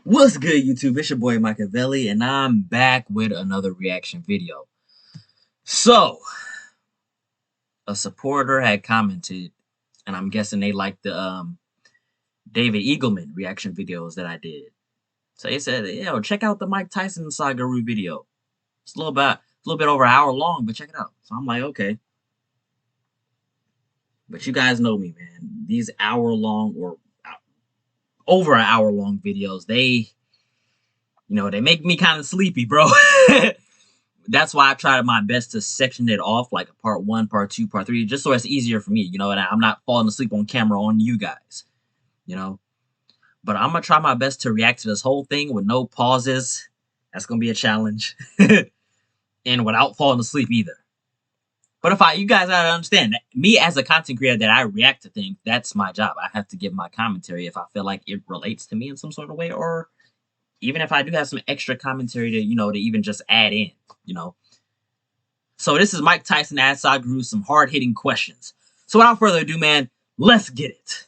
What's good, YouTube? It's your boy Machiavelli, and I'm back with another reaction video. So, a supporter had commented, and I'm guessing they liked the David Eagleman reaction videos that I did. So he said, "Yo, check out the Mike Tyson Sadhguru video. It's a little bit over an hour long, but check it out." So I'm like, okay. But you guys know me, man. These hour-long or over an hour-long videos, they make me kind of sleepy, bro. That's why I tried my best to section it off, like a part 1, part 2, part 3, just so it's easier for me, and I'm not falling asleep on camera on you guys, But I'm gonna try my best to react to this whole thing with no pauses. That's gonna be a challenge. And without falling asleep either. But you guys gotta understand, that me as a content creator that I react to things, that's my job. I have to give my commentary if I feel like it relates to me in some sort of way, or even if I do have some extra commentary to, to even just add in, So this is Mike Tyson asked Sadhguru some hard-hitting questions. So without further ado, man, let's get it.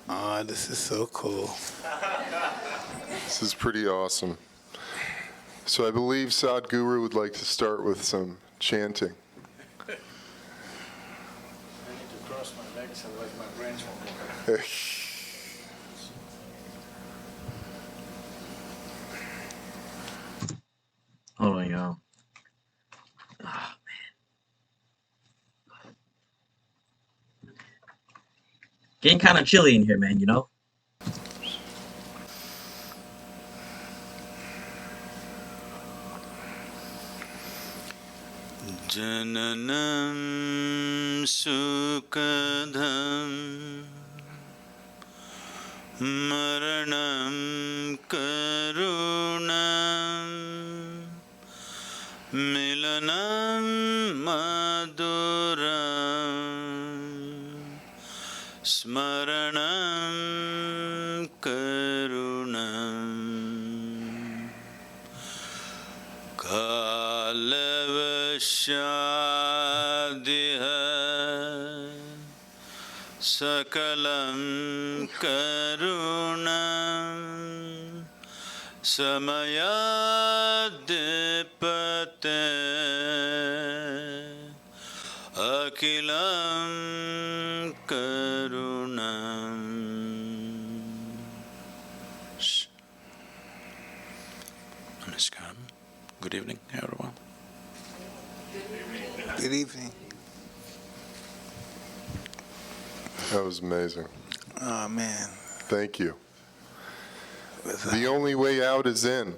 Oh, this is so cool. This is pretty awesome. So I believe Sadhguru would like to start with some chanting. I need to cross my legs, otherwise my brains won't work. Hold on, y'all. Oh, man. Getting kind of chilly in here, man, Jananam sukadham maranam karunam milanam maduram smaranam karunam kalavashadiha sakalam karunam samayadipate akilam karunam. Namaskar. Good evening, everyone. Good evening. That was amazing. Oh, man. Thank you. The only way out is in.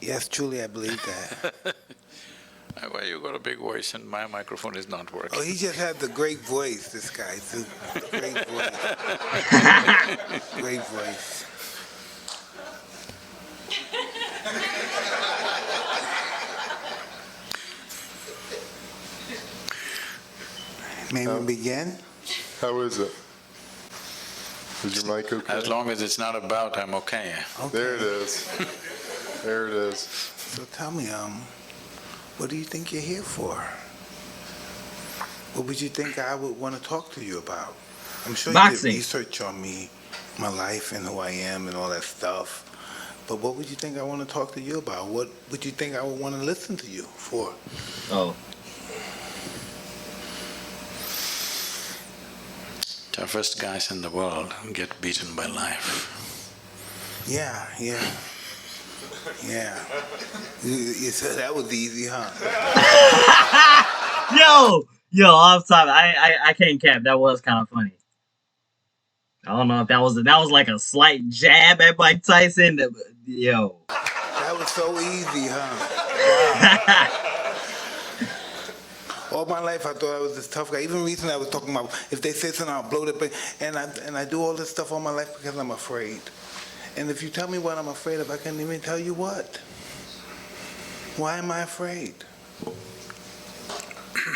Yes, truly, I believe that. Why you got a big voice and my microphone is not working? Oh, he just has a great voice, this guy. It's a great voice. Great voice. May we begin? How is it? Is your mic okay? As long as it's not about, I'm okay. There it is. There it is. So tell me, what do you think you're here for? What would you think I would want to talk to you about? I'm sure you did research on me, my life and who I am and all that stuff. But what would you think I want to talk to you about? What would you think I would want to listen to you for? Oh. Toughest guys in the world get beaten by life. Yeah. You said that was easy, huh? Yo, off top, I can't cap. That was kind of funny. I don't know if that was like a slight jab at Mike Tyson. Yo. That was so easy, huh? All my life I thought I was this tough guy. Even recently I was talking about if they say something, I'll blow it. And I do all this stuff all my life because I'm afraid. And if you tell me what I'm afraid of, I can't even tell you what. Why am I afraid?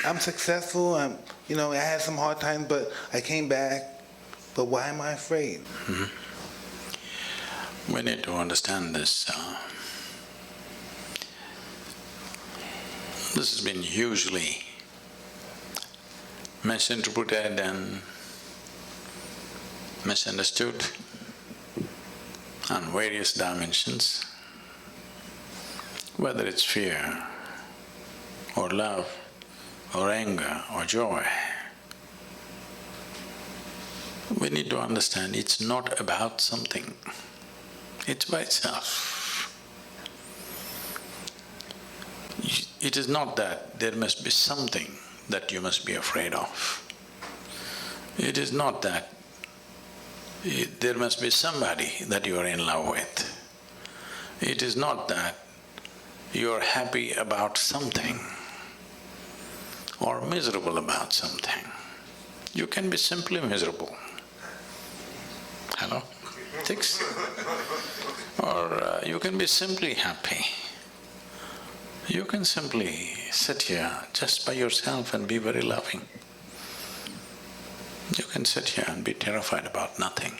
I'm successful. I had some hard times, but I came back. But why am I afraid? Mm-hmm. We need to understand this. This has been hugely misinterpreted and misunderstood on various dimensions, whether it's fear or love or anger or joy. We need to understand it's not about something, it's by itself. It is not that there must be something that you must be afraid of. It is not that there must be somebody that you are in love with. It is not that you are happy about something or miserable about something. You can be simply miserable. Hello? 6? Or you can be simply happy. You can simply sit here just by yourself and be very loving. You can sit here and be terrified about nothing.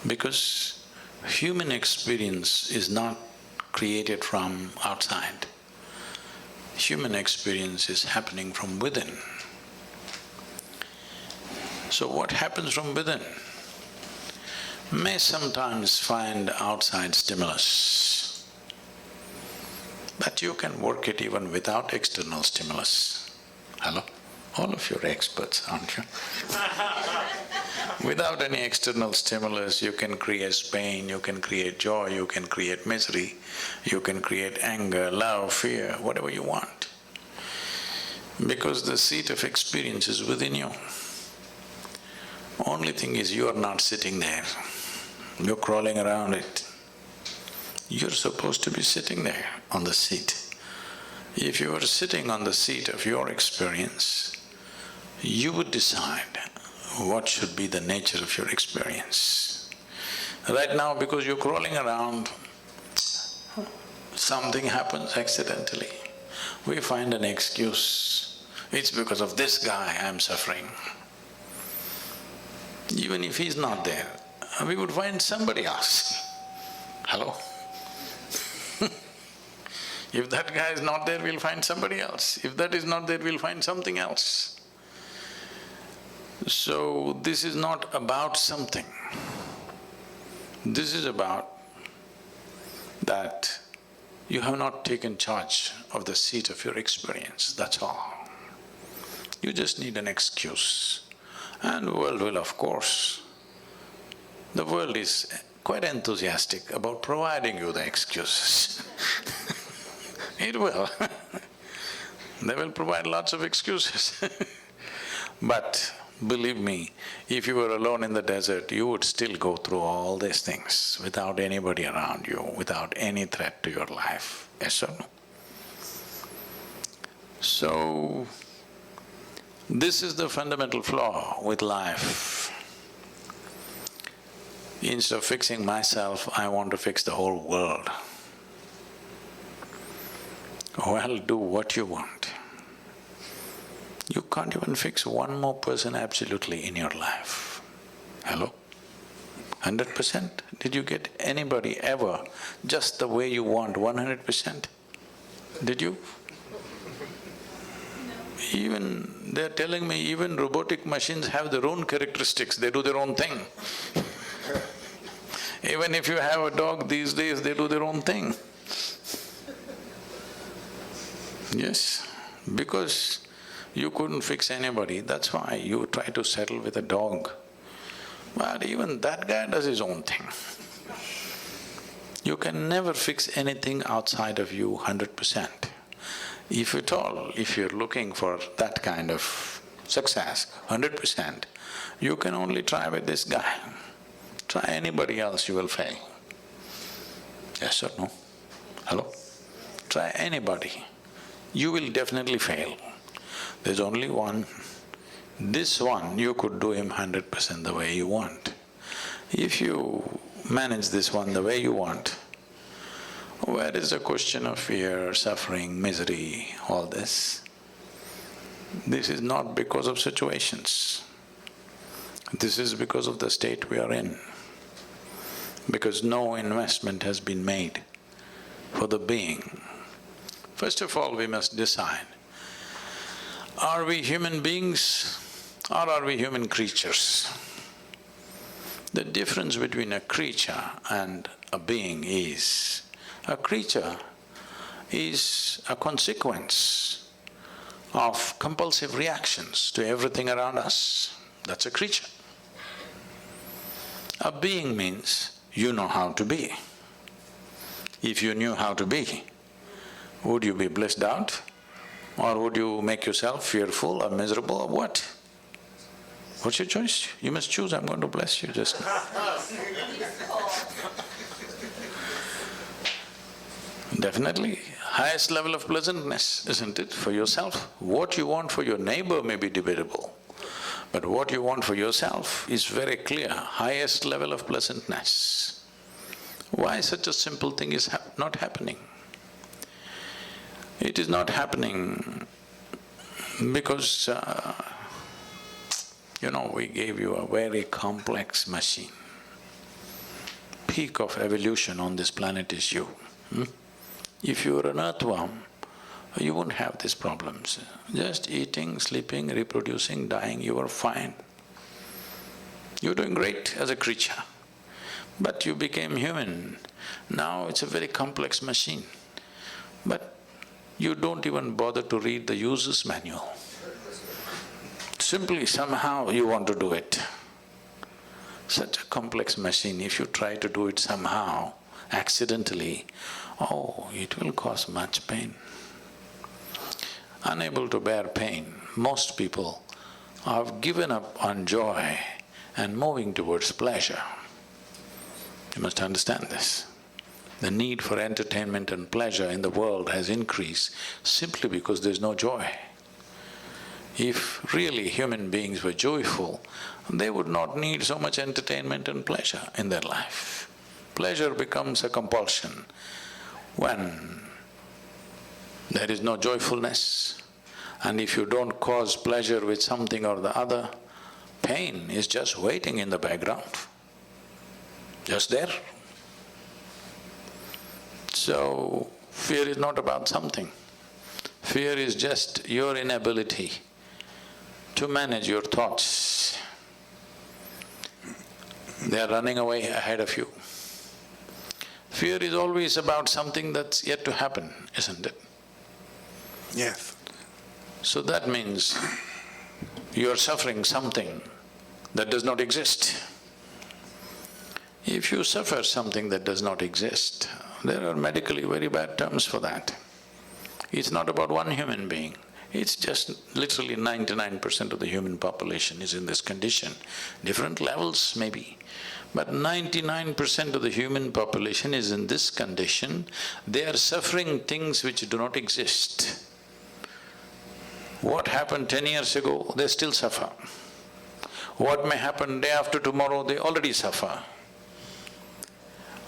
Because human experience is not created from outside. Human experience is happening from within. So what happens from within may sometimes find outside stimulus, but you can work it even without external stimulus. Hello? All of you are experts, aren't you? Without any external stimulus, you can create pain, you can create joy, you can create misery, you can create anger, love, fear, whatever you want. Because the seat of experience is within you. Only thing is you are not sitting there, you're crawling around it. You're supposed to be sitting there on the seat. If you were sitting on the seat of your experience, you would decide what should be the nature of your experience. Right now, because you're crawling around, something happens accidentally. We find an excuse. It's because of this guy I'm suffering. Even if he's not there, we would find somebody else. Hello? If that guy is not there, we'll find somebody else. If that is not there, we'll find something else. So, this is not about something. This is about that you have not taken charge of the seat of your experience, that's all. You just need an excuse. And the world will, of course, the world is quite enthusiastic about providing you the excuses. It will. They will provide lots of excuses. But believe me, if you were alone in the desert, you would still go through all these things without anybody around you, without any threat to your life. Yes or no? So, this is the fundamental flaw with life. Instead of fixing myself, I want to fix the whole world. Well, do what you want. You can't even fix one more person absolutely in your life. Hello? 100%? Did you get anybody ever just the way you want, 100%? Did you? Even, they're telling me even robotic machines have their own characteristics, they do their own thing. Even if you have a dog these days, they do their own thing. Yes, because you couldn't fix anybody, that's why you try to settle with a dog. But even that guy does his own thing. You can never fix anything outside of you 100%. If at all, if you're looking for that kind of success, 100%, you can only try with this guy. Try anybody else, you will fail. Yes or no? Hello? Try anybody, you will definitely fail. There's only one. This one, you could do him 100% the way you want. If you manage this one the way you want, where is the question of fear, suffering, misery, all this? This is not because of situations. This is because of the state we are in. Because no investment has been made for the being. First of all, we must decide, Are we human beings or are we human creatures? The difference between a creature and a being is, a creature is a consequence of compulsive reactions to everything around us. That's a creature. A being means you know how to be. If you knew how to be, would you be blissed out? Or would you make yourself fearful or miserable or what? What's your choice? You must choose. I'm going to bless you just now. Definitely, highest level of pleasantness, isn't it, for yourself? What you want for your neighbor may be debatable, but what you want for yourself is very clear, highest level of pleasantness. Why such a simple thing is not happening? It is not happening because, we gave you a very complex machine. Peak of evolution on this planet is you. If you were an earthworm, you wouldn't have these problems. Just eating, sleeping, reproducing, dying, you were fine. You're doing great as a creature. But you became human. Now it's a very complex machine. But you don't even bother to read the user's manual. Simply somehow you want to do it. Such a complex machine, if you try to do it somehow, accidentally, oh, it will cause much pain. Unable to bear pain, most people have given up on joy and moving towards pleasure. You must understand this. The need for entertainment and pleasure in the world has increased simply because there's no joy. If really human beings were joyful, they would not need so much entertainment and pleasure in their life. Pleasure becomes a compulsion when there is no joyfulness, and if you don't cause pleasure with something or the other, pain is just waiting in the background, just there. So, fear is not about something. Fear is just your inability to manage your thoughts. They are running away ahead of you. Fear is always about something that's yet to happen, isn't it? Yes. So that means you're suffering something that does not exist. If you suffer something that does not exist, there are medically very bad terms for that. It's not about one human being, it's just literally 99% of the human population is in this condition. Different levels maybe, but 99% of the human population is in this condition. They are suffering things which do not exist. What happened 10 years ago, they still suffer. What may happen day after tomorrow, they already suffer.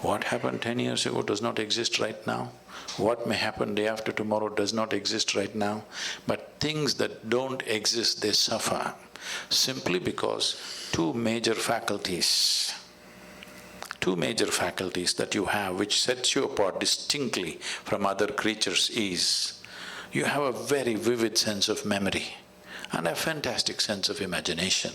What happened 10 years ago does not exist right now. What may happen day after tomorrow does not exist right now. But things that don't exist, they suffer simply because two major faculties that you have which sets you apart distinctly from other creatures is, you have a very vivid sense of memory and a fantastic sense of imagination.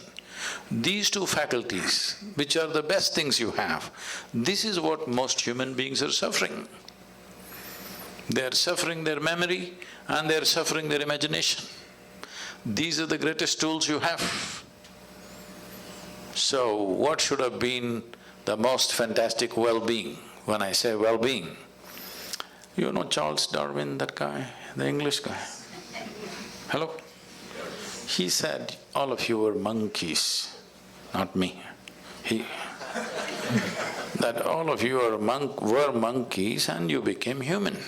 These two faculties, which are the best things you have, this is what most human beings are suffering. They are suffering their memory and they are suffering their imagination. These are the greatest tools you have. So what should have been the most fantastic well-being? When I say well-being, you know Charles Darwin, that guy, the English guy? Hello? He said, all of you were monkeys, not me. That all of you were monkeys and you became human.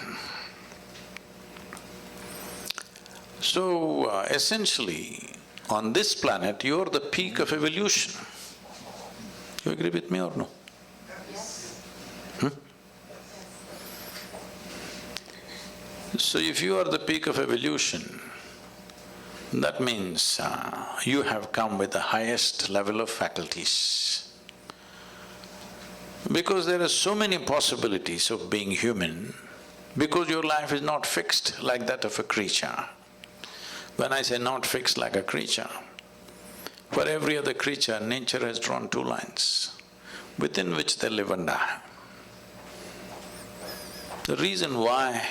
So, essentially, on this planet, you're the peak of evolution. You agree with me or no? So if you are the peak of evolution, that means you have come with the highest level of faculties. Because there are so many possibilities of being human, because your life is not fixed like that of a creature. When I say not fixed like a creature, for every other creature, nature has drawn two lines within which they live and die. The reason why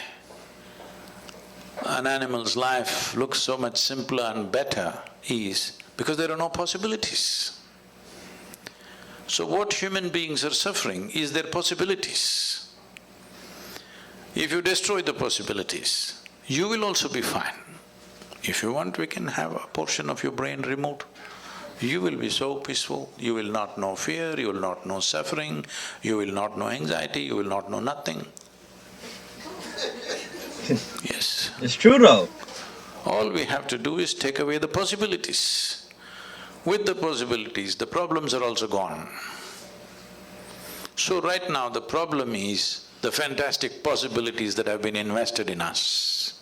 an animal's life looks so much simpler and better is because there are no possibilities. So what human beings are suffering is their possibilities. If you destroy the possibilities, you will also be fine. If you want, we can have a portion of your brain removed. You will be so peaceful, you will not know fear, you will not know suffering, you will not know anxiety, you will not know nothing. Yes. It's true though. All we have to do is take away the possibilities. With the possibilities, the problems are also gone. So right now the problem is the fantastic possibilities that have been invested in us.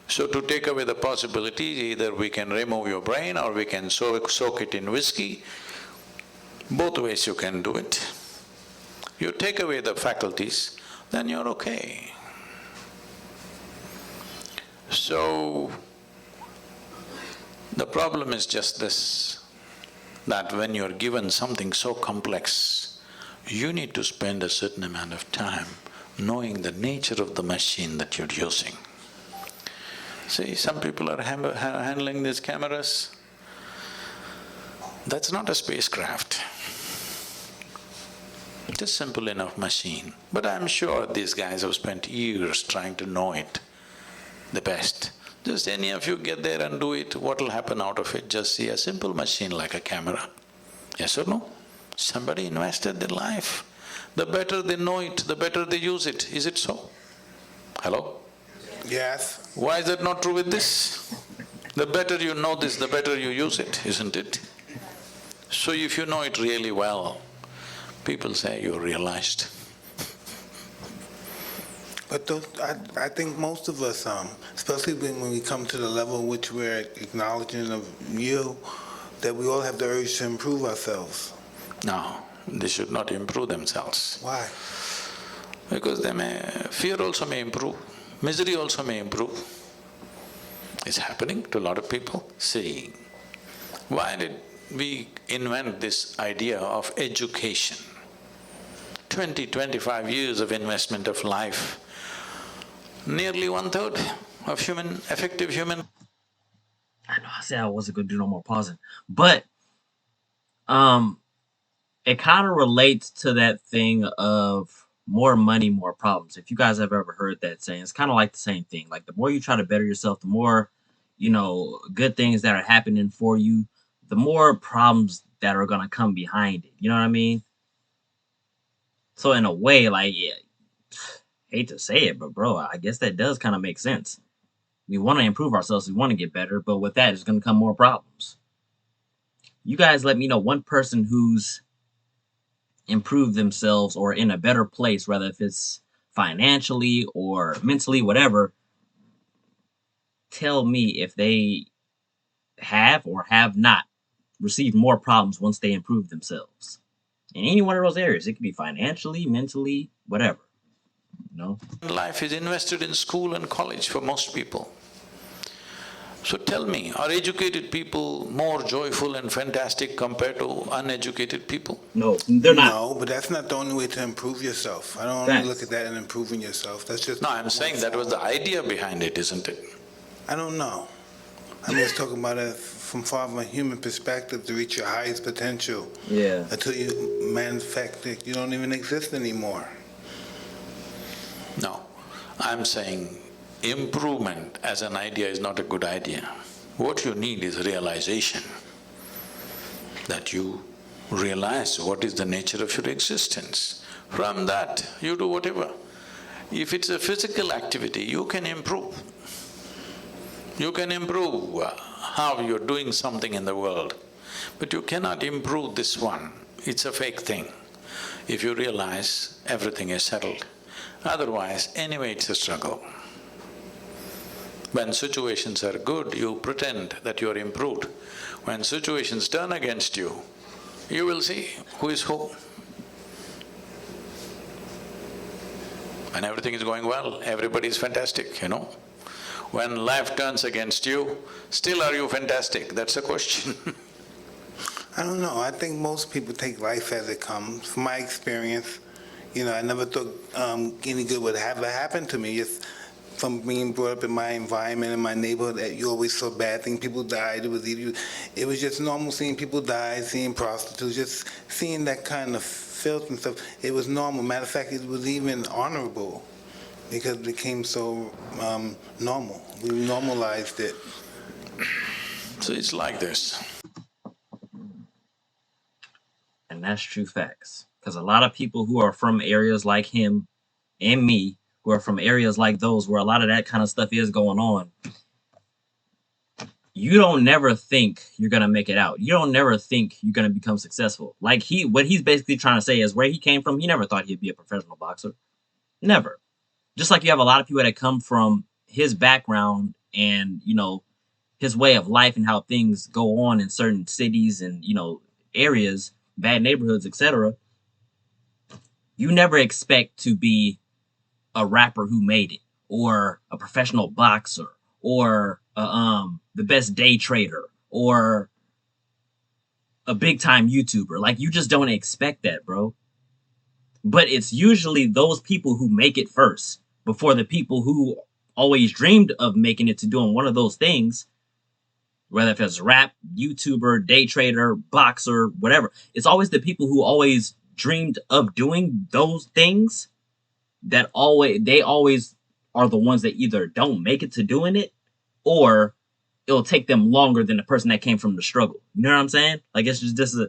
So to take away the possibilities, either we can remove your brain or we can soak it in whiskey. Both ways you can do it. You take away the faculties, then you're okay. So, the problem is just this, that when you're given something so complex, you need to spend a certain amount of time knowing the nature of the machine that you're using. See, some people are handling these cameras. That's not a spacecraft. It's a simple enough machine. But I'm sure these guys have spent years trying to know it the best. Just any of you get there and do it, what'll happen out of it? Just see a simple machine like a camera. Yes or no? Somebody invested their life. The better they know it, the better they use it. Is it so? Hello? Yes. Why is that not true with this? The better you know this, the better you use it, isn't it? So if you know it really well, people say you're realized. But I think most of us, especially when we come to the level in which we're acknowledging of you, that we all have the urge to improve ourselves. No, they should not improve themselves. Why? Because fear also may improve, misery also may improve. It's happening to a lot of people. See, why did we invent this idea of education? 20-25 years of investment of life, nearly 1/3 of effective human… I know I said I wasn't gonna do no more pausing, but it kind of relates to that thing of more money, more problems. If you guys have ever heard that saying, it's kind of like the same thing. Like the more you try to better yourself, the more, good things that are happening for you, the more problems that are gonna come behind it. You know what I mean? So in a way, like, yeah, hate to say it, but bro, I guess that does kind of make sense. We want to improve ourselves, we want to get better, but with that, it's going to come more problems. You guys let me know one person who's improved themselves or in a better place, whether if it's financially or mentally, whatever. Tell me if they have or have not received more problems once they improve themselves. In any one of those areas. It could be financially, mentally, whatever. Life is invested in school and college for most people. So tell me, are educated people more joyful and fantastic compared to uneducated people? No, they're not. No, but that's not the only way to improve yourself. I don't only look at that and improving yourself. That's just… No, I'm saying that was the idea behind it, isn't it? I don't know. I'm just talking about it from a human perspective to reach your highest potential. Yeah. Until you manifest, you don't even exist anymore. No, I'm saying improvement as an idea is not a good idea. What you need is realization, that you realize what is the nature of your existence. From that, you do whatever. If it's a physical activity, you can improve. You can improve how you're doing something in the world, but you cannot improve this one. It's a fake thing. If you realize everything is settled, otherwise, anyway it's a struggle. When situations are good, you pretend that you're improved. When situations turn against you, you will see who is who. When everything is going well, everybody is fantastic, When life turns against you, still are you fantastic? That's the question. I don't know. I think most people take life as it comes. From my experience, I never thought any good would ever happen to me. Just from being brought up in my environment, in my neighborhood, that you always saw bad things. People died. It was just normal seeing people die, seeing prostitutes, just seeing that kind of filth and stuff. It was normal. Matter of fact, it was even honorable because it became so normal. We normalized it. So it's like this. And that's true facts. Because a lot of people who are from areas like him and me, who are from areas like those where a lot of that kind of stuff is going on, you don't never think you're going to make it out. You don't never think you're going to become successful. Like what he's basically trying to say is where he came from, he never thought he'd be a professional boxer. Never. Just like you have a lot of people that come from his background and, his way of life and how things go on in certain cities and, areas, bad neighborhoods, etc. You never expect to be a rapper who made it, or a professional boxer, or the best day trader, or a big time YouTuber. Like, you just don't expect that, bro. But it's usually those people who make it first before the people who always dreamed of making it to doing one of those things, whether if it's rap, YouTuber, day trader, boxer, whatever. It's always the people who always dreamed of doing those things that they always are the ones that either don't make it to doing it, or it'll take them longer than the person that came from the struggle. You know what I'm saying? Like, it's just this is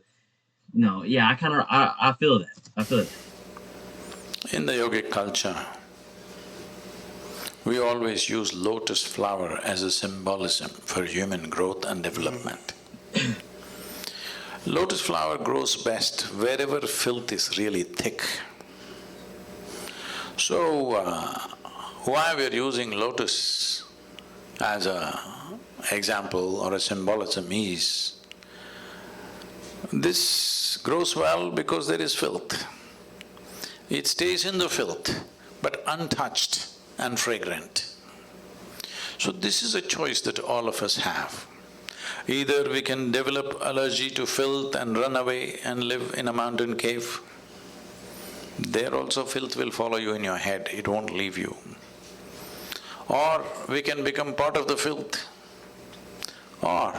yeah, I feel that. I feel it. In the yogic culture, we always use lotus flower as a symbolism for human growth and development. Lotus flower grows best wherever filth is really thick. So, why we're using lotus as a example or a symbolism is, this grows well because there is filth. It stays in the filth, but untouched and fragrant. So this is a choice that all of us have. Either we can develop allergy to filth and run away and live in a mountain cave. There also filth will follow you in your head, it won't leave you. Or we can become part of the filth. Or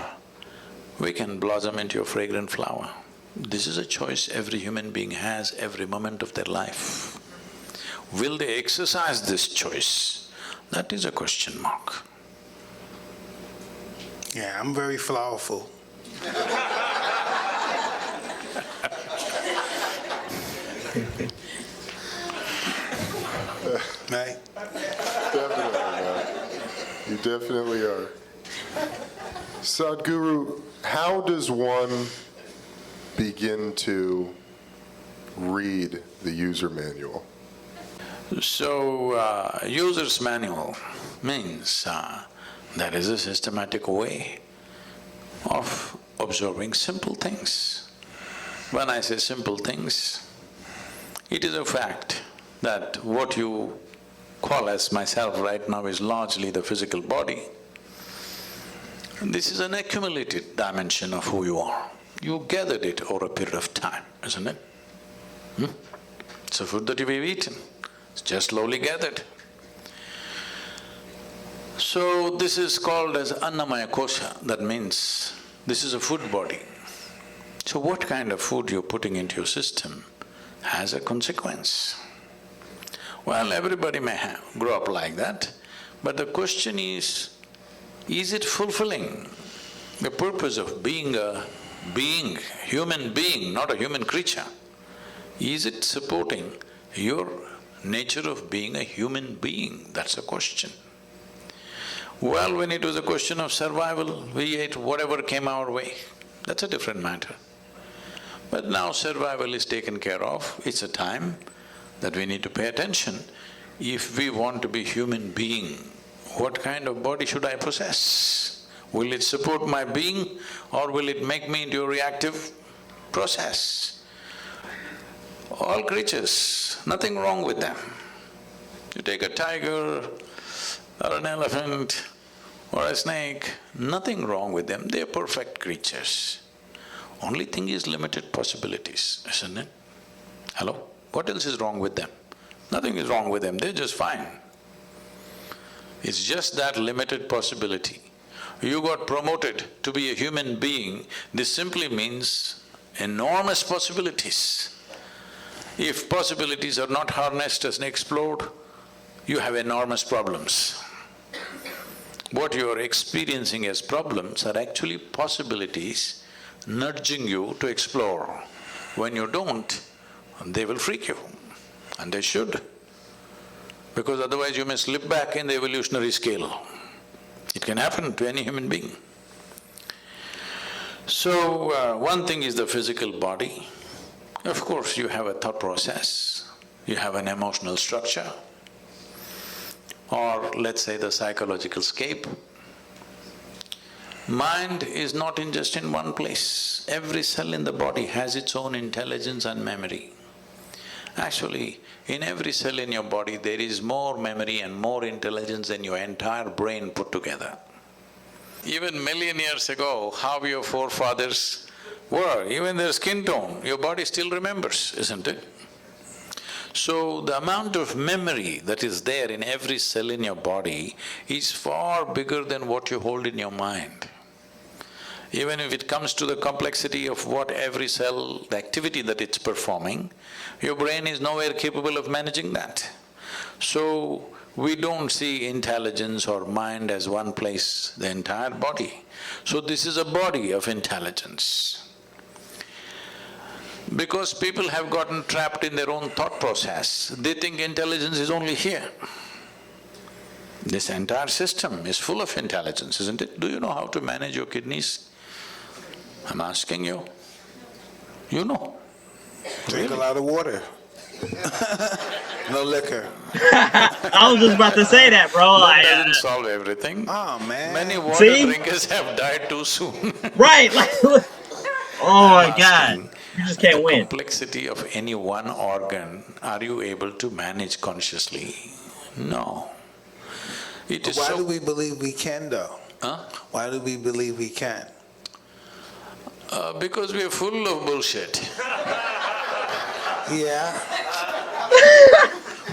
we can blossom into a fragrant flower. This is a choice every human being has every moment of their life. Will they exercise this choice? That is a question mark. Yeah, I'm very flowerful. Right? Definitely, man. You definitely are. Sadhguru, how does one begin to read the user manual? So, user's manual means there is a systematic way of observing simple things. When I say simple things, it is a fact that what you call as myself right now is largely the physical body. This is an accumulated dimension of who you are. You gathered it over a period of time, isn't it? It's a food that you've eaten, it's just slowly gathered. So this is called as Annamaya Kosha, that means this is a food body. So what kind of food you're putting into your system has a consequence. Well, everybody may grow up like that, but the question is it fulfilling the purpose of being a being, human being, not a human creature? Is it supporting your nature of being a human being? That's a question. Well, when it was a question of survival, we ate whatever came our way. That's a different matter. But now survival is taken care of, it's a time that we need to pay attention. If we want to be human being, what kind of body should I possess? Will it support my being or will it make me into a reactive process? All creatures, nothing wrong with them. You take a tiger, or an elephant or a snake, nothing wrong with them, they're perfect creatures. Only thing is limited possibilities, isn't it? Hello? What else is wrong with them? Nothing is wrong with them, they're just fine. It's just that limited possibility. You got promoted to be a human being, this simply means enormous possibilities. If possibilities are not harnessed and explored, you have enormous problems. What you are experiencing as problems are actually possibilities nudging you to explore. When you don't, they will freak you, and they should, because otherwise you may slip back in the evolutionary scale. It can happen to any human being. So, one thing is the physical body. Of course, you have a thought process, you have an emotional structure, or let's say the psychological scape. Mind is not just in one place. Every cell in the body has its own intelligence and memory. Actually, in every cell in your body, there is more memory and more intelligence than your entire brain put together. Even million years ago, how your forefathers were, even their skin tone, your body still remembers, isn't it? So, the amount of memory that is there in every cell in your body is far bigger than what you hold in your mind. Even if it comes to the complexity of what every cell, the activity that it's performing, your brain is nowhere capable of managing that. So, we don't see intelligence or mind as one place, the entire body. So this is a body of intelligence. Because people have gotten trapped in their own thought process, they think intelligence is only here. This entire system is full of intelligence, isn't it? Do you know how to manage your kidneys? I'm asking you. You know. Drink a lot of water. No liquor. I was just about to say that, bro. That doesn't solve everything. Oh, man. Many water See? drinkers have died too soon. Right, like, oh my God, Asking, you just can't the win. complexity of any one organ, are you able to manage consciously? No. It is Why so… do we believe we can, though? Huh? Why do we believe we can? Because we are full of bullshit. Yeah.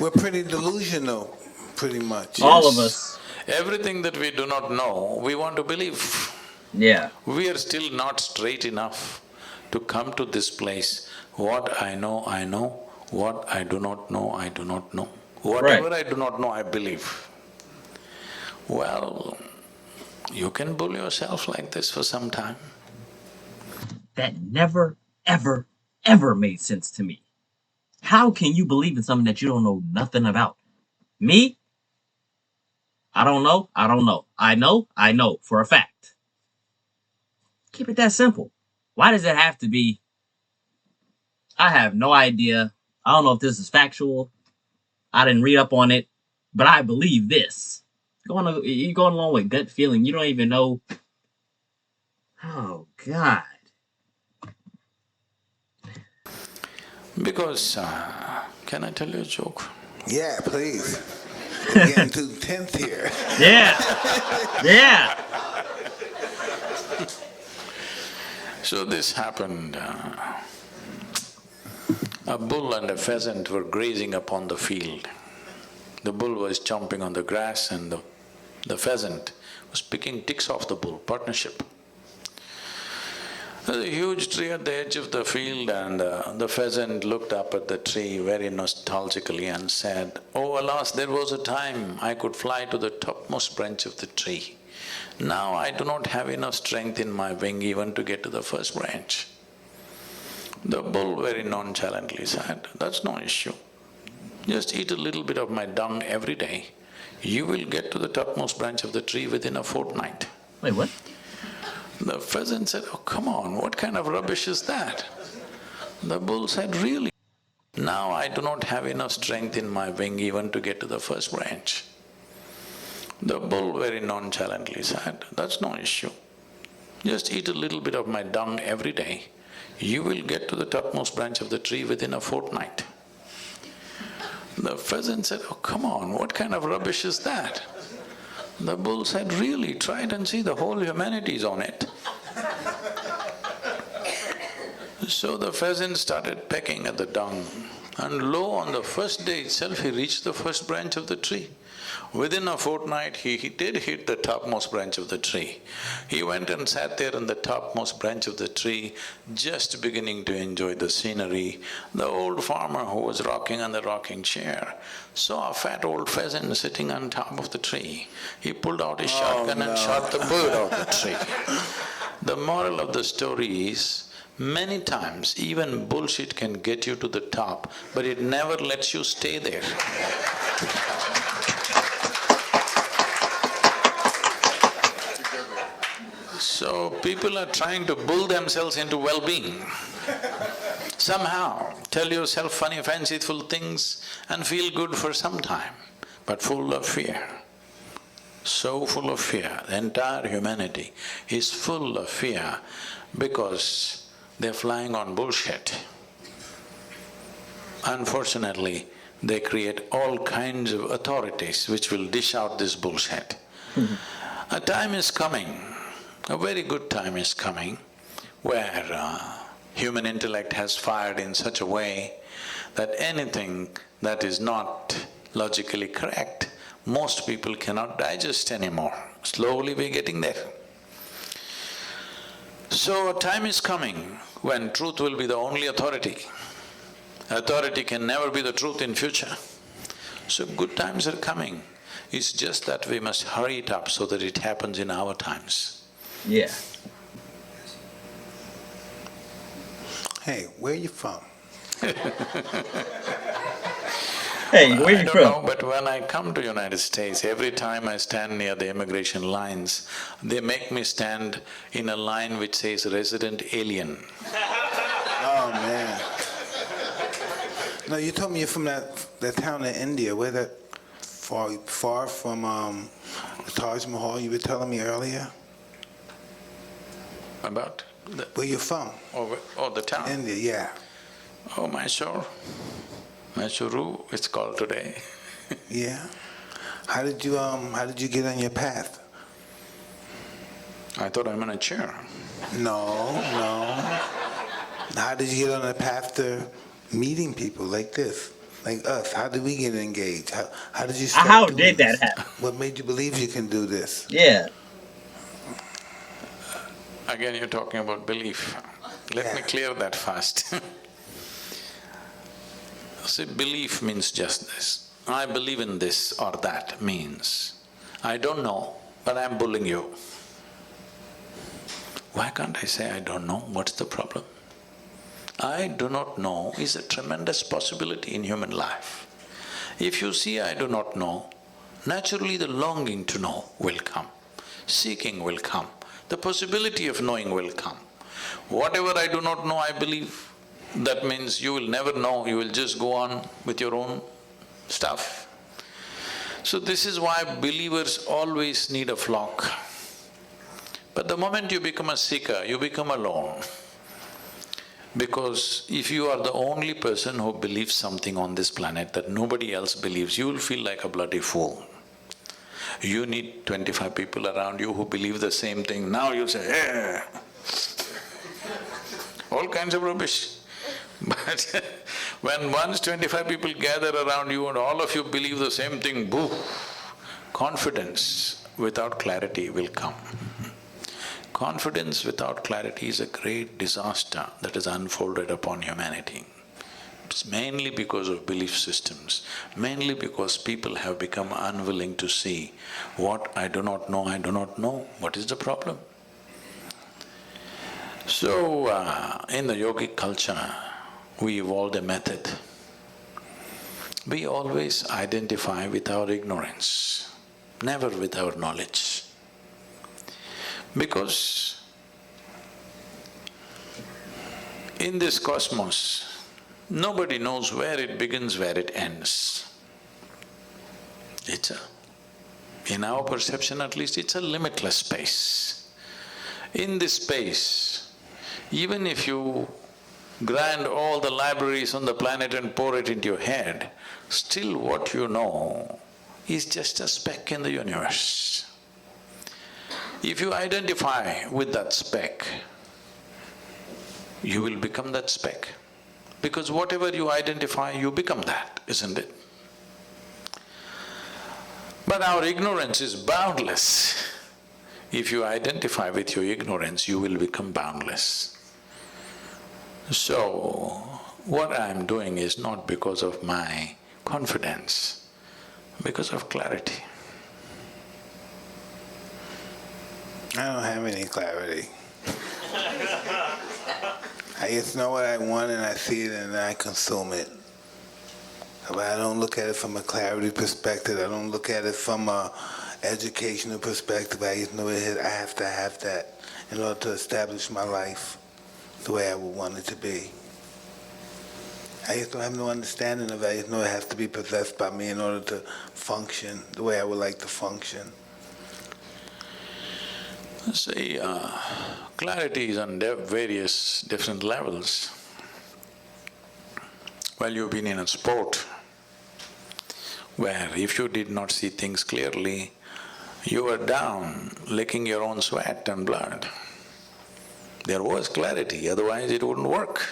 We're pretty delusional, pretty much. All of us. Everything that we do not know, we want to believe. Yeah. We are still not straight enough to come to this place. What I know, I know. What I do not know, I do not know. Whatever I do not know, I believe. Well, you can bull yourself like this for some time. That never, ever, ever made sense to me. How can you believe in something that you don't know nothing about? Me? I don't know, I don't know. I know for a fact. Keep it that simple. Why does it have to be, I have no idea. I don't know if this is factual. I didn't read up on it, but I believe this. You're going along with gut feeling. You don't even know. Oh, God. Because, can I tell you a joke? Yeah, please. We're getting too tense here. Yeah. Yeah. So this happened, a bull and a pheasant were grazing upon the field. The bull was chomping on the grass and the pheasant was picking ticks off the bull, partnership. There was a huge tree at the edge of the field and the pheasant looked up at the tree very nostalgically and said, "Oh, alas, there was a time I could fly to the topmost branch of the tree. Now I do not have enough strength in my wing even to get to the first branch." The bull very nonchalantly said, "That's no issue. Just eat a little bit of my dung every day. You will get to the topmost branch of the tree within a fortnight." Wait, what? The pheasant said, "Oh, come on, what kind of rubbish is that?" The bull said, "Really? Now I do not have enough strength in my wing even to get to the first branch." The bull very nonchalantly said, "That's no issue. Just eat a little bit of my dung every day. You will get to the topmost branch of the tree within a fortnight." The pheasant said, "Oh, come on, what kind of rubbish is that?" The bull said, really, try it and see, the whole humanity is on it. So the pheasant started pecking at the dung, and lo, on the first day itself he reached the first branch of the tree. Within a fortnight, he did hit the topmost branch of the tree. He went and sat there on the topmost branch of the tree, just beginning to enjoy the scenery. The old farmer who was rocking on the rocking chair saw a fat old pheasant sitting on top of the tree. He pulled out his shotgun and shot the bird out of the tree. The moral of the story is, many times even bullshit can get you to the top, but it never lets you stay there. So people are trying to bull themselves into well-being. Somehow tell yourself funny, fanciful things and feel good for some time, but full of fear. So full of fear. The entire humanity is full of fear because they're flying on bullshit. Unfortunately, they create all kinds of authorities which will dish out this bullshit. A time is coming, a very good time is coming, where human intellect has fired in such a way that anything that is not logically correct, most people cannot digest anymore. Slowly we're getting there. So a time is coming when truth will be the only authority. Authority can never be the truth in future. So good times are coming. It's just that we must hurry it up so that it happens in our times. Yeah. Hey, where are you from? Hey, where you I don't from? know, but when I come to United States, every time I stand near the immigration lines, they make me stand in a line which says resident alien. Oh, man. No, you told me you're from that town in India. Where that far from the Taj Mahal you were telling me earlier? About the… Where you from? Oh, the town? India, yeah. Oh, Mysore. Mysuru, it's called today. Yeah. How did you get on your path? I thought I'm in a chair. No. How did you get on the path to meeting people like this, like us? How did we get engaged? How did you start How doing did that this? happen? What made you believe you can do this? Yeah. Again, you're talking about belief. Let me clear that first. See, belief means just this. I believe in this or that means, I don't know, but I'm bullying you. Why can't I say I don't know? What's the problem? I do not know is a tremendous possibility in human life. If you see I do not know, naturally the longing to know will come, seeking will come, the possibility of knowing will come. Whatever I do not know, I believe, that means you will never know, you will just go on with your own stuff. So this is why believers always need a flock. But the moment you become a seeker, you become alone. Because if you are the only person who believes something on this planet that nobody else believes, you will feel like a bloody fool. You need 25 people around you who believe the same thing. Now you say, eh, all kinds of rubbish. But when once 25 people gather around you and all of you believe the same thing, boo, confidence without clarity will come. Confidence without clarity is a great disaster that has unfolded upon humanity. It's mainly because of belief systems, mainly because people have become unwilling to see what I do not know, I do not know. What is the problem? So, in the yogic culture, we evolved a method. We always identify with our ignorance, never with our knowledge. Because in this cosmos, nobody knows where it begins, where it ends. In our perception at least, it's a limitless space. In this space, even if you grind all the libraries on the planet and pour it into your head, still what you know is just a speck in the universe. If you identify with that speck, you will become that speck. Because whatever you identify, you become that, isn't it? But our ignorance is boundless. If you identify with your ignorance, you will become boundless. So, what I'm doing is not because of my confidence, because of clarity. I don't have any clarity. I just know what I want and I see it and I consume it. But I don't look at it from a clarity perspective. I don't look at it from a educational perspective. I just know I have to have that in order to establish my life the way I would want it to be. I just don't have no understanding of it. I just know it has to be possessed by me in order to function the way I would like to function. See, clarity is on various different levels. Well, you've been in a sport where if you did not see things clearly, you were down, licking your own sweat and blood. There was clarity, otherwise it wouldn't work.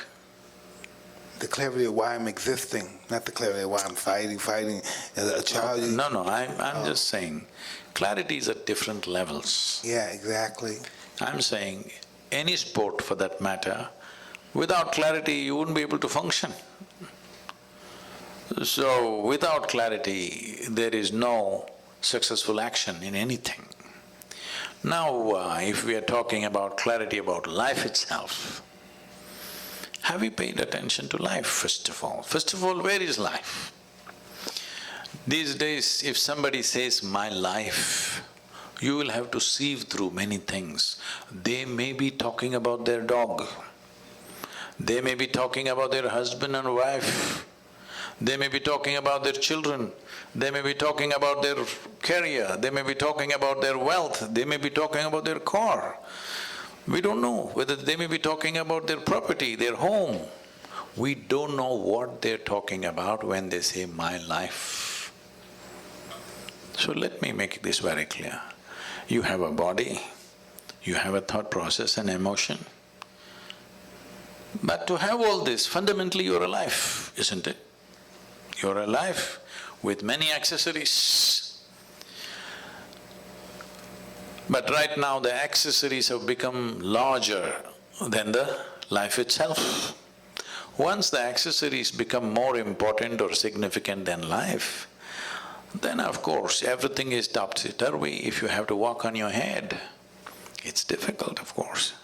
The clarity of why I'm existing, not the clarity of why I'm fighting. As a child, No, I'm just saying, clarity is at different levels. Yeah, exactly. I'm saying, any sport for that matter, without clarity you wouldn't be able to function. So, without clarity, there is no successful action in anything. Now, if we are talking about clarity about life itself, have you paid attention to life, first of all? First of all, where is life? These days, if somebody says, my life, you will have to sieve through many things. They may be talking about their dog. They may be talking about their husband and wife. They may be talking about their children. They may be talking about their career. They may be talking about their wealth. They may be talking about their car. We don't know whether they may be talking about their property, their home. We don't know what they're talking about when they say, my life. So let me make this very clear. You have a body, you have a thought process and emotion. But to have all this, fundamentally you're alive, isn't it? You're alive with many accessories. But right now the accessories have become larger than the life itself. Once the accessories become more important or significant than life, then of course everything is topsy-turvy. If you have to walk on your head, it's difficult, of course,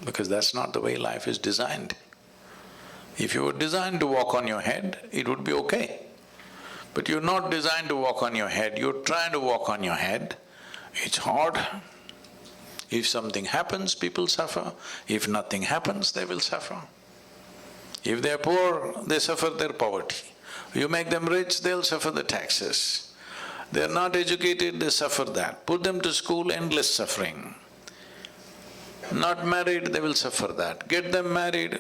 because that's not the way life is designed. If you were designed to walk on your head, it would be okay. But you're not designed to walk on your head, you're trying to walk on your head, it's hard. If something happens, people suffer. If nothing happens, they will suffer. If they're poor, they suffer their poverty. You make them rich, they'll suffer the taxes. They're not educated, they suffer that. Put them to school, endless suffering. Not married, they will suffer that. Get them married.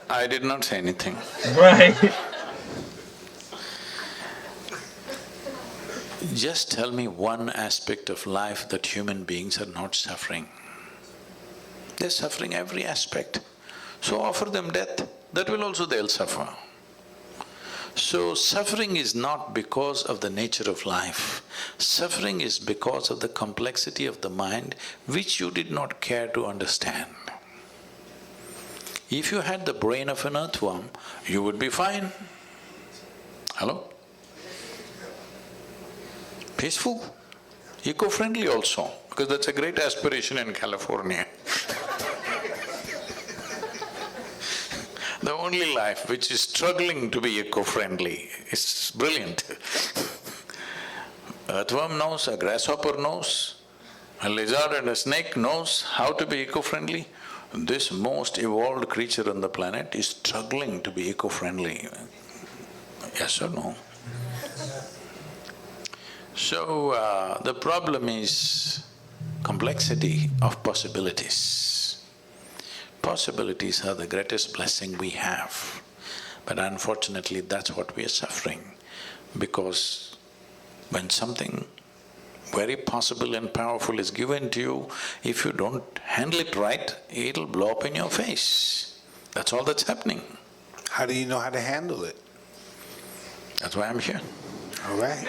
I did not say anything. Right. Just tell me one aspect of life that human beings are not suffering. They're suffering every aspect. So offer them death, that will also they'll suffer. So suffering is not because of the nature of life. Suffering is because of the complexity of the mind which you did not care to understand. If you had the brain of an earthworm, you would be fine. Hello? Peaceful, eco-friendly also, because that's a great aspiration in California. The only life which is struggling to be eco-friendly is brilliant. Earthworm knows, a grasshopper knows, a lizard and a snake knows how to be eco-friendly. This most evolved creature on the planet is struggling to be eco-friendly. Yes or no? So, the problem is complexity of possibilities. Possibilities are the greatest blessing we have, but unfortunately that's what we are suffering, because when something very possible and powerful is given to you. If you don't handle it right, it'll blow up in your face. That's all that's happening. How do you know how to handle it? That's why I'm here. All right.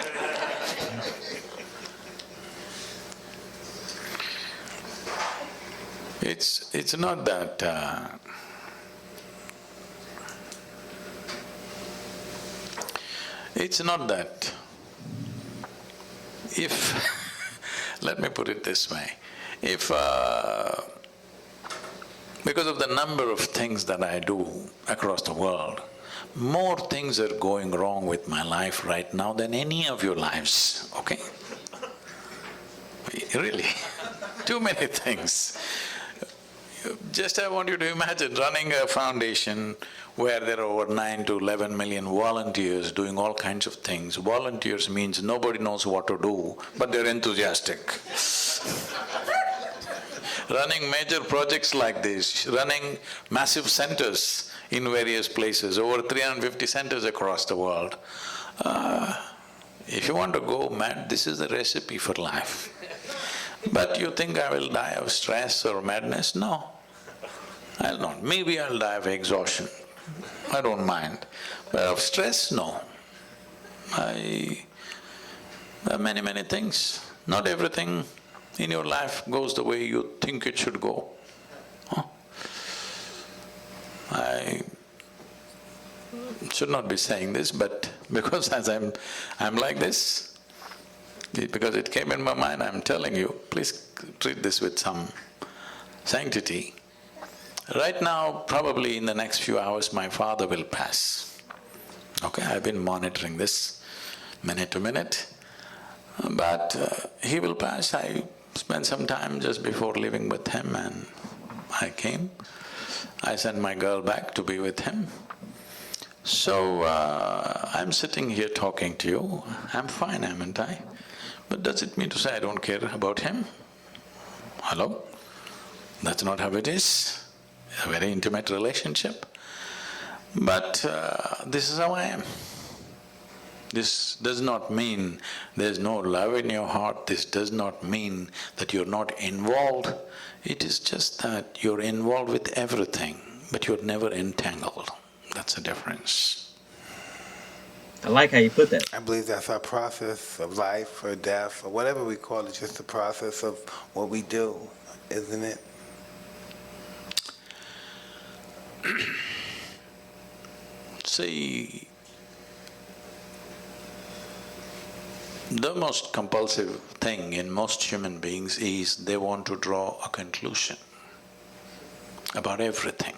It's not that it's not that if let me put it this way, if because of the number of things that I do across the world, more things are going wrong with my life right now than any of your lives, okay? Really, too many things. Just I want you to imagine running a foundation where there are over 9 to 11 million volunteers doing all kinds of things. Volunteers means nobody knows what to do, but they're enthusiastic. Running major projects like this, running massive centers in various places, over 350 centers across the world. If you want to go mad, this is the recipe for life. But you think I will die of stress or madness? No, I'll not. Maybe I'll die of exhaustion, I don't mind. But of stress, no. There are many things. Not everything in your life goes the way you think it should go. Huh? I should not be saying this, but because as I'm like this, because it came in my mind, I'm telling you, please treat this with some sanctity. Right now, probably in the next few hours, my father will pass. Okay, I've been monitoring this minute to minute, but he will pass. I spent some time just before living with him and I came. I sent my girl back to be with him. So, I'm sitting here talking to you, I'm fine, haven't I? But does it mean to say I don't care about him? Hello? That's not how it is. A very intimate relationship. But this is how I am. This does not mean there's no love in your heart, this does not mean that you're not involved. It is just that you're involved with everything, but you're never entangled. That's the difference. I like how you put that. I believe that's our process of life or death or whatever we call it, just the process of what we do, isn't it? See, the most compulsive thing in most human beings is they want to draw a conclusion about everything.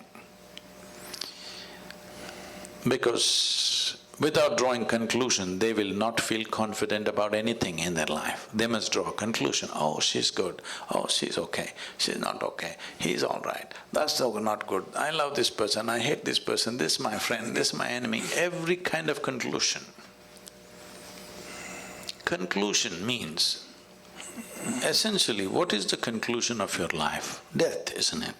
Because without drawing conclusion, they will not feel confident about anything in their life. They must draw a conclusion. Oh, she's good. Oh, she's okay. She's not okay. He's all right. That's not good. I love this person. I hate this person. This is my friend. This is my enemy. Every kind of conclusion. Conclusion means, essentially, what is the conclusion of your life? Death, isn't it?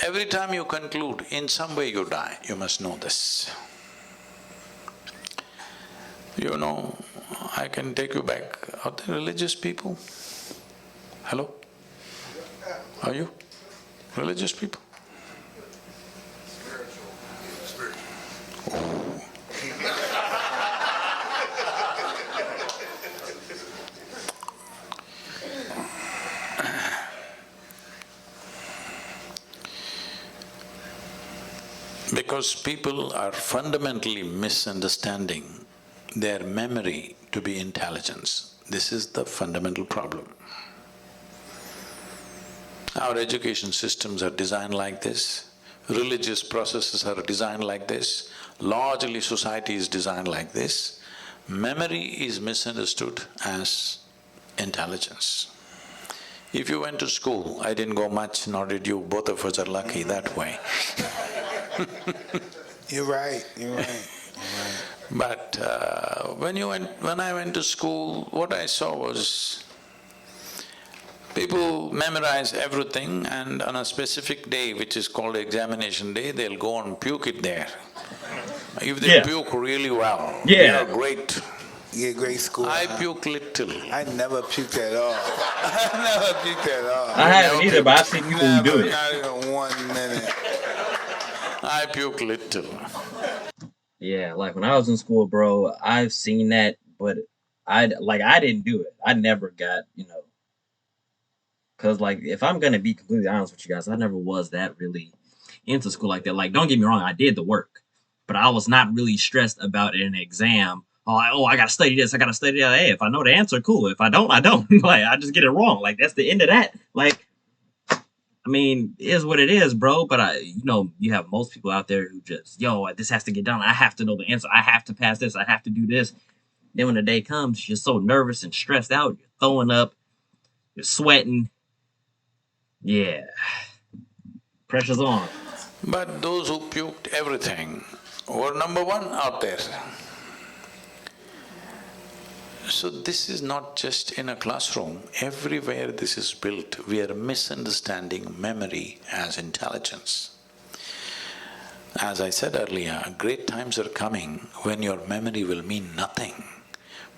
Every time you conclude, in some way you die, you must know this. You know, I can take you back. Are there religious people? Hello? Are you religious people? Oh. Because people are fundamentally misunderstanding their memory to be intelligence. This is the fundamental problem. Our education systems are designed like this, religious processes are designed like this, largely society is designed like this. Memory is misunderstood as intelligence. If you went to school, I didn't go much, nor did you, both of us are lucky that way. You're right, you're right. But when I went to school, what I saw was people memorize everything and on a specific day, which is called examination day, they'll go and puke it there. If they puke really well, they are great. Yeah, grade school. I puke little. I never puked at all. I never puked at all. I haven't either, but I've seen people who do Never, it. not even 1 minute. I puke little. Yeah, like when I was in school, bro, I've seen that, but I didn't do it. I never got, because like if I'm gonna be completely honest with you guys, I never was that really into school like that. Like, don't get me wrong, I did the work, but I was not really stressed about an exam. I gotta study this, I gotta study that. Hey, if I know the answer, cool. If I don't, I don't. Like, I just get it wrong. Like, that's the end of that. Like, I mean, it is what it is, bro. But you have most people out there who just, this has to get done. I have to know the answer. I have to pass this. I have to do this. Then when the day comes, you're so nervous and stressed out. You're throwing up. You're sweating. Yeah. Pressure's on. But those who puked everything were number one out there. So this is not just in a classroom, everywhere this is built. We are misunderstanding memory as intelligence. As I said earlier, great times are coming when your memory will mean nothing,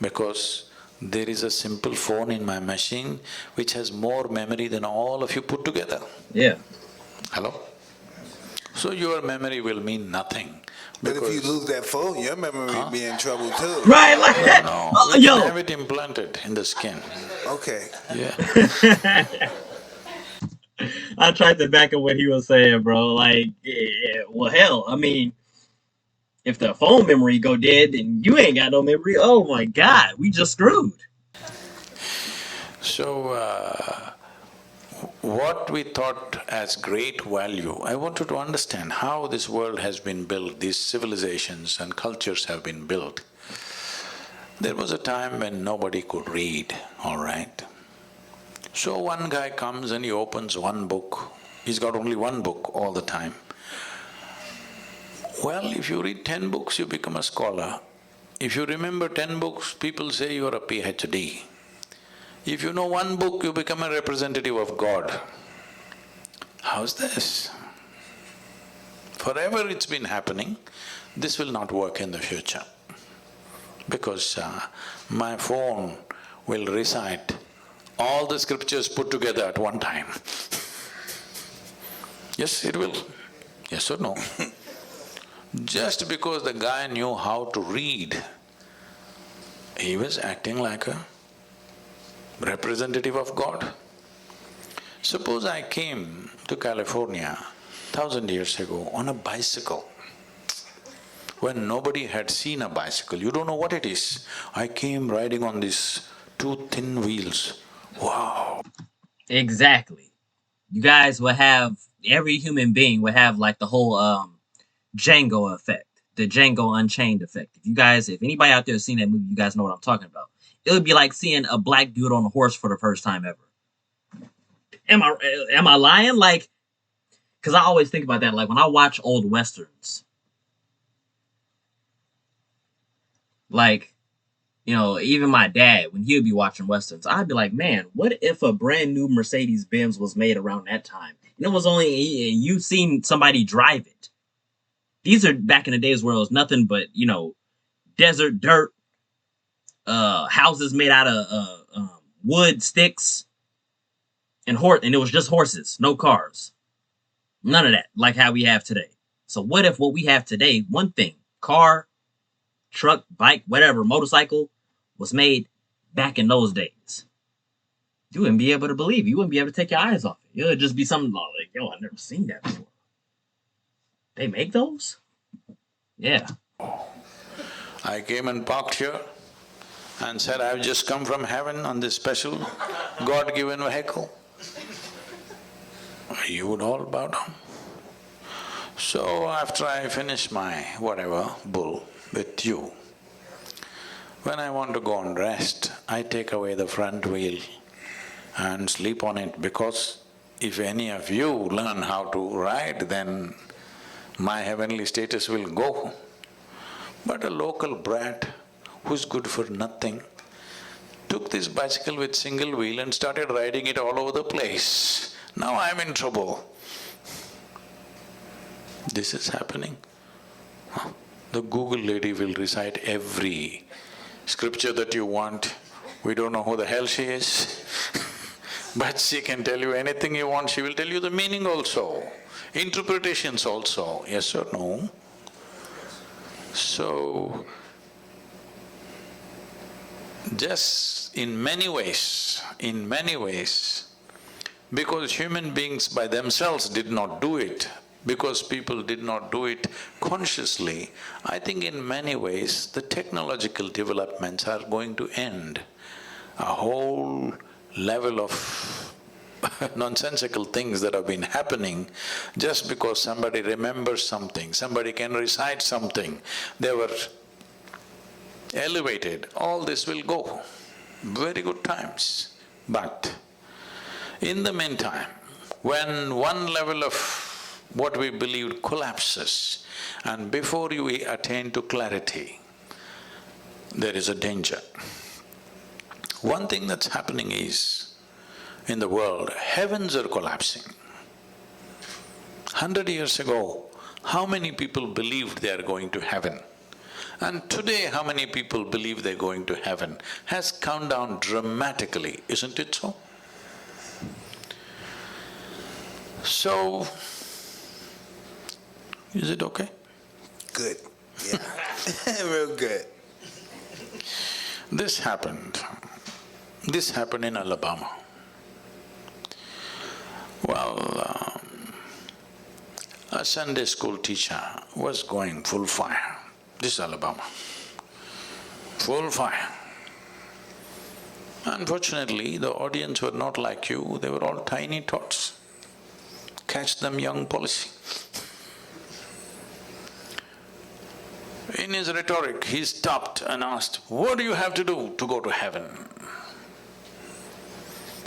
because there is a simple phone in my machine which has more memory than all of you put together. Yeah. Hello? So your memory will mean nothing. But if you lose that phone, your memory will be in trouble too. Right, like that. No, Oh, we can have it implanted in the skin. Okay. Yeah. I tried to back up what he was saying, bro. Like, yeah, well, hell, I mean, if the phone memory go dead, then you ain't got no memory. Oh my God, we just screwed. So, what we thought as great value, I wanted to understand how this world has been built, these civilizations and cultures have been built. There was a time when nobody could read, all right? So one guy comes and he opens one book. He's got only one book all the time. Well, if you read 10 books, you become a scholar. If you remember 10 books, people say you're a PhD. If you know one book, you become a representative of God. How's this? Forever it's been happening. This will not work in the future, because my phone will recite all the scriptures put together at one time. Yes, it will. Yes or no? Just because the guy knew how to read, he was acting like a representative of God. Suppose I came to California 1,000 years ago on a bicycle, when nobody had seen a bicycle. You don't know what it is. I came riding on these two thin wheels. Wow! Exactly. You guys will have, every human being will have like the whole Django effect, the Django Unchained effect. If anybody out there has seen that movie, you guys know what I'm talking about. It would be like seeing a black dude on a horse for the first time ever. Am I lying? Like, because I always think about that. Like when I watch old westerns, like, even my dad, when he would be watching westerns, I'd be like, man, what if a brand new Mercedes Benz was made around that time? And it was only you seen somebody drive it. These are back in the days where it was nothing but desert dirt. Houses made out of wood, sticks, and it was just horses, no cars. None of that, like how we have today. So what if what we have today, one thing, car, truck, bike, whatever, motorcycle, was made back in those days? You wouldn't be able to believe it. You wouldn't be able to take your eyes off it. It would just be something like, I've never seen that before. They make those? Yeah. I came and parked here and said, I've just come from heaven on this special God-given vehicle. You would all bow down. So after I finish my whatever bull with you, when I want to go and rest, I take away the front wheel and sleep on it, because if any of you learn how to ride, then my heavenly status will go. But a local brat who's good for nothing took this bicycle with single wheel and started riding it all over the place. Now I'm in trouble. This is happening. The Google lady will recite every scripture that you want. We don't know who the hell she is but she can tell you anything you want, she will tell you the meaning also, interpretations also, yes or no? So, just in many ways, because human beings by themselves did not do it, because people did not do it consciously, I think in many ways the technological developments are going to end. A whole level of nonsensical things that have been happening just because somebody remembers something, somebody can recite something, they were elevated, all this will go. Very good times. But in the meantime, when one level of what we believed collapses and before you attain to clarity, there is a danger. One thing that's happening is, in the world, heavens are collapsing. 100 years ago, how many people believed they are going to heaven? And today, how many people believe they're going to heaven has come down dramatically, isn't it so? So, is it okay? Good, yeah. Real good. This happened in Alabama. Well, a Sunday school teacher was going full fire. This is Alabama. Full fire. Unfortunately, the audience were not like you, they were all tiny tots. Catch them young policy. In his rhetoric, he stopped and asked, "What do you have to do to go to heaven?"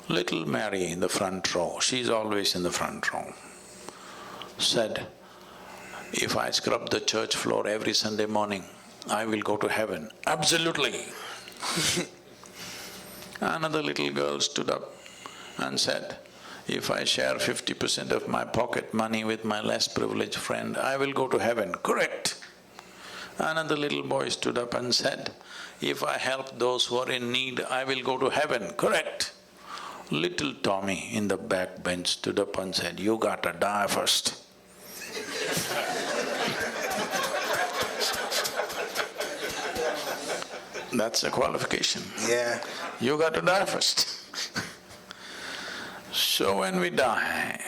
Little Mary in the front row, she's always in the front row, said, "If I scrub the church floor every Sunday morning, I will go to heaven." Absolutely. Another little girl stood up and said, "If I share 50% of my pocket money with my less privileged friend, I will go to heaven." Correct. Another little boy stood up and said, "If I help those who are in need, I will go to heaven." Correct. Little Tommy in the back bench stood up and said, "You gotta die first." That's a qualification. Yeah. You got to die first. So when we die,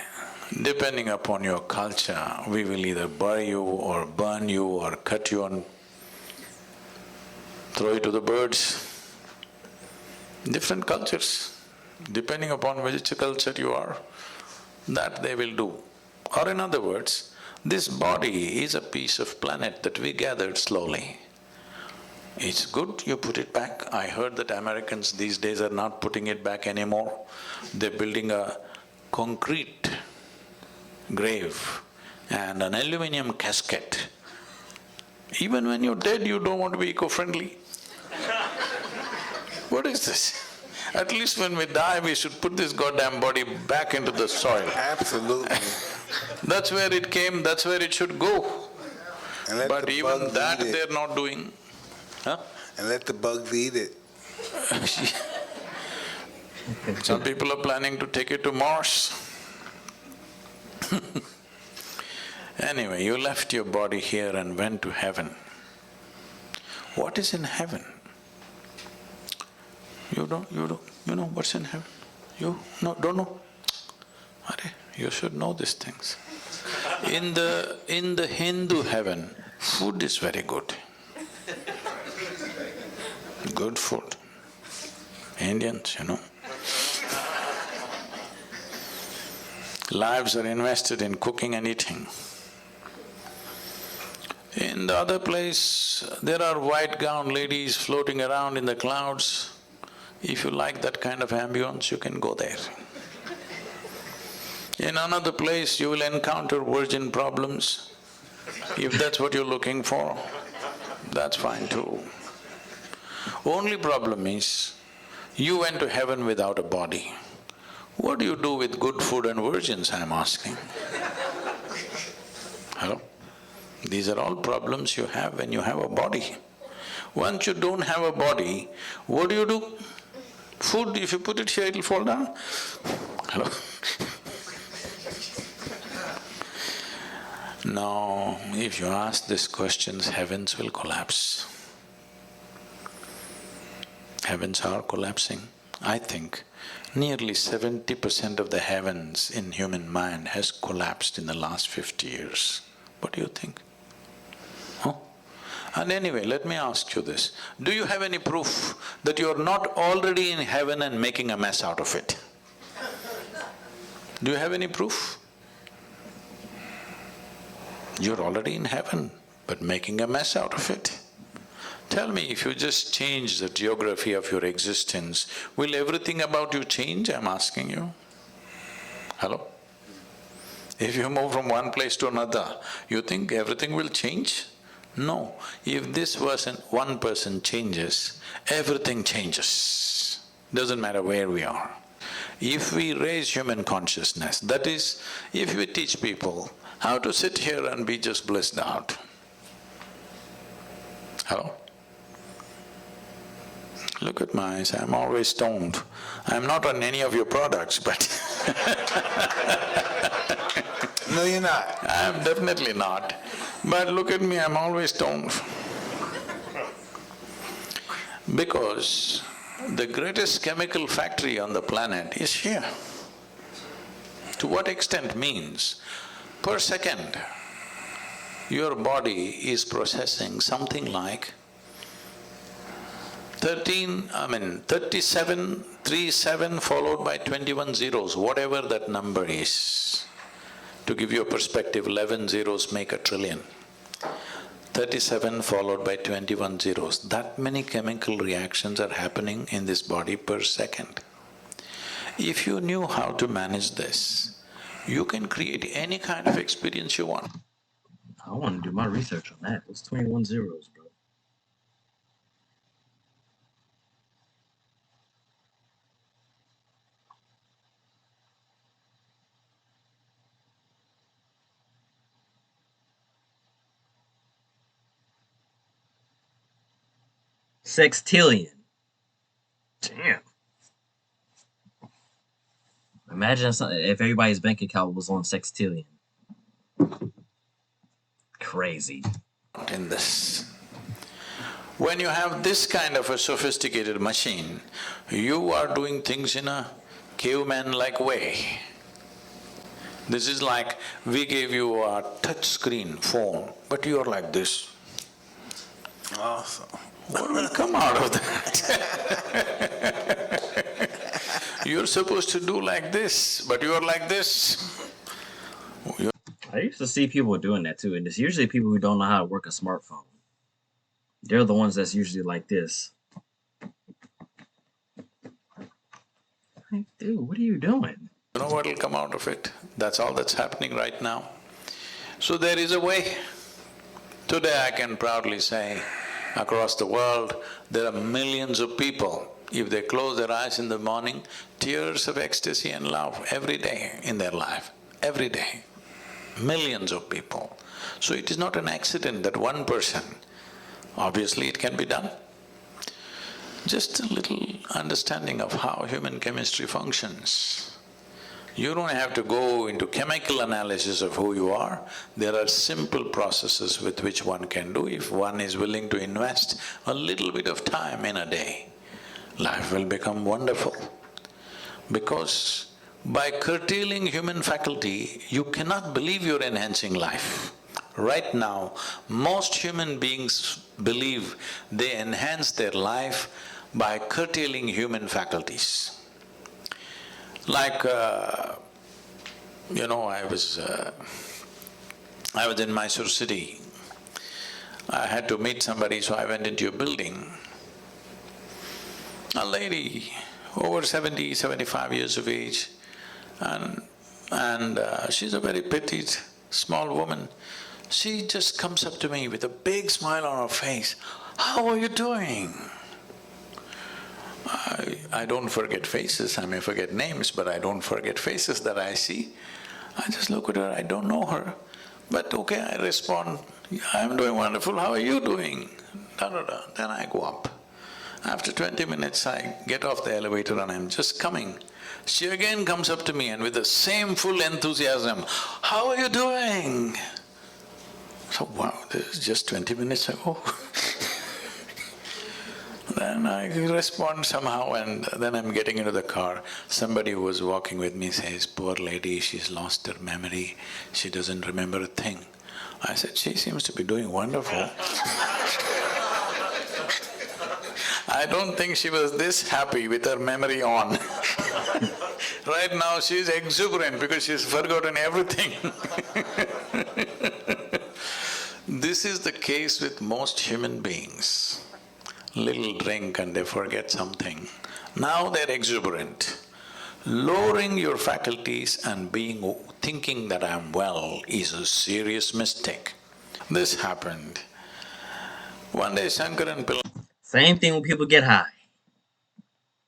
depending upon your culture, we will either bury you or burn you or cut you and throw you to the birds. Different cultures, depending upon which culture you are, that they will do. Or in other words, this body is a piece of planet that we gathered slowly. It's good you put it back. I heard that Americans these days are not putting it back anymore. They're building a concrete grave and an aluminum casket. Even when you're dead, you don't want to be eco-friendly. What is this? At least when we die, we should put this goddamn body back into the soil. Absolutely. That's where it came, that's where it should go. But even that they're not doing. Huh? And let the bugs eat it. Some people are planning to take it to Mars. Anyway, you left your body here and went to heaven. What is in heaven? You know what's in heaven? You don't know? You should know these things. In the Hindu heaven, food is very good. Good food. Indians, Lives are invested in cooking and eating. In the other place, there are white-gowned ladies floating around in the clouds. If you like that kind of ambience, you can go there. In another place, you will encounter virgin problems. If that's what you're looking for, that's fine too. Only problem is, you went to heaven without a body. What do you do with good food and virgins, I'm asking? Hello? These are all problems you have when you have a body. Once you don't have a body, what do? Food, if you put it here, it'll fall down. Hello? No, if you ask these questions, heavens will collapse. Heavens are collapsing. I think nearly 70% of the heavens in human mind has collapsed in the last 50 years. What do you think? Huh? And anyway, let me ask you this. Do you have any proof that you're not already in heaven and making a mess out of it? Do you have any proof? You're already in heaven, but making a mess out of it. Tell me, if you just change the geography of your existence, will everything about you change, I'm asking you? Hello? If you move from one place to another, you think everything will change? No. If this one person changes, everything changes. Doesn't matter where we are. If we raise human consciousness, that is, if we teach people how to sit here and be just blissed out. Hello? Look at my eyes, I'm always stoned. I'm not on any of your products, but No, you're not. I'm definitely not. But look at me, I'm always stoned. Because the greatest chemical factory on the planet is here. To what extent means, per second, your body is processing something like 37 followed by 21 zeros, whatever that number is. To give you a perspective, 11 zeros make a trillion. 37 followed by 21 zeros. That many chemical reactions are happening in this body per second. If you knew how to manage this, you can create any kind of experience you want. I want to do my research on that. What's 21 zeros, bro? Sextillion. Damn. Imagine if everybody's bank account was on sextillion. Crazy. In this. When you have this kind of a sophisticated machine, you are doing things in a caveman-like way. This is like we gave you a touch screen phone, but you are like this. Awesome. What will come out of that? You're supposed to do like this, but you're like this. I used to see people doing that too, and it's usually people who don't know how to work a smartphone. They're the ones that's usually like this. Like, dude, what are you doing? You know what'll come out of it? That's all that's happening right now. So there is a way. Today I can proudly say, across the world, there are millions of people, if they close their eyes in the morning, tears of ecstasy and love every day in their life, every day. Millions of people. So it is not an accident that one person, obviously it can be done. Just a little understanding of how human chemistry functions. You don't have to go into chemical analysis of who you are. There are simple processes with which one can do if one is willing to invest a little bit of time in a day. Life will become wonderful. Because by curtailing human faculty, you cannot believe you're enhancing life. Right now, most human beings believe they enhance their life by curtailing human faculties. Like, you know, I was in Mysore city. I had to meet somebody, so I went into a building. A lady, over 70, 75 years of age, and she's a very petite, small woman. She just comes up to me with a big smile on her face. "How are you doing?" I don't forget faces, I may forget names, but I don't forget faces that I see. I just look at her, I don't know her, But okay, I respond, I'm doing wonderful, how are you doing? Da da da. Then I go up. After 20 minutes, I get off the elevator and I'm just coming. She again comes up to me and with the same full enthusiasm, how are you doing? So, wow, this is just 20 minutes ago. Then I respond somehow and then I'm getting into the car. Somebody who was walking with me says, poor lady, she's lost her memory, she doesn't remember a thing. I said, she seems to be doing wonderful. I don't think she was this happy with her memory on. Right now she's exuberant because she's forgotten everything. This is the case with most human beings. Little drink and they forget something. Now they're exuberant. Lowering your faculties and thinking that I'm well is a serious mistake. This happened. One day Shankaran Pillai… Same thing when people get high.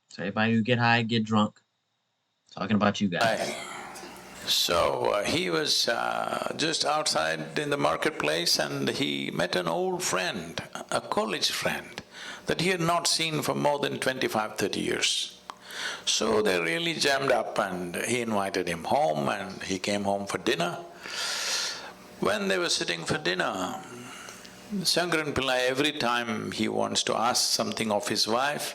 So everybody who get high, get drunk. Talking about you guys. So he was just outside in the marketplace and he met an old friend, a college friend, that he had not seen for more than 25–30 years. So they really jammed up and he invited him home and he came home for dinner. When they were sitting for dinner, Shankaran Pillai, every time he wants to ask something of his wife,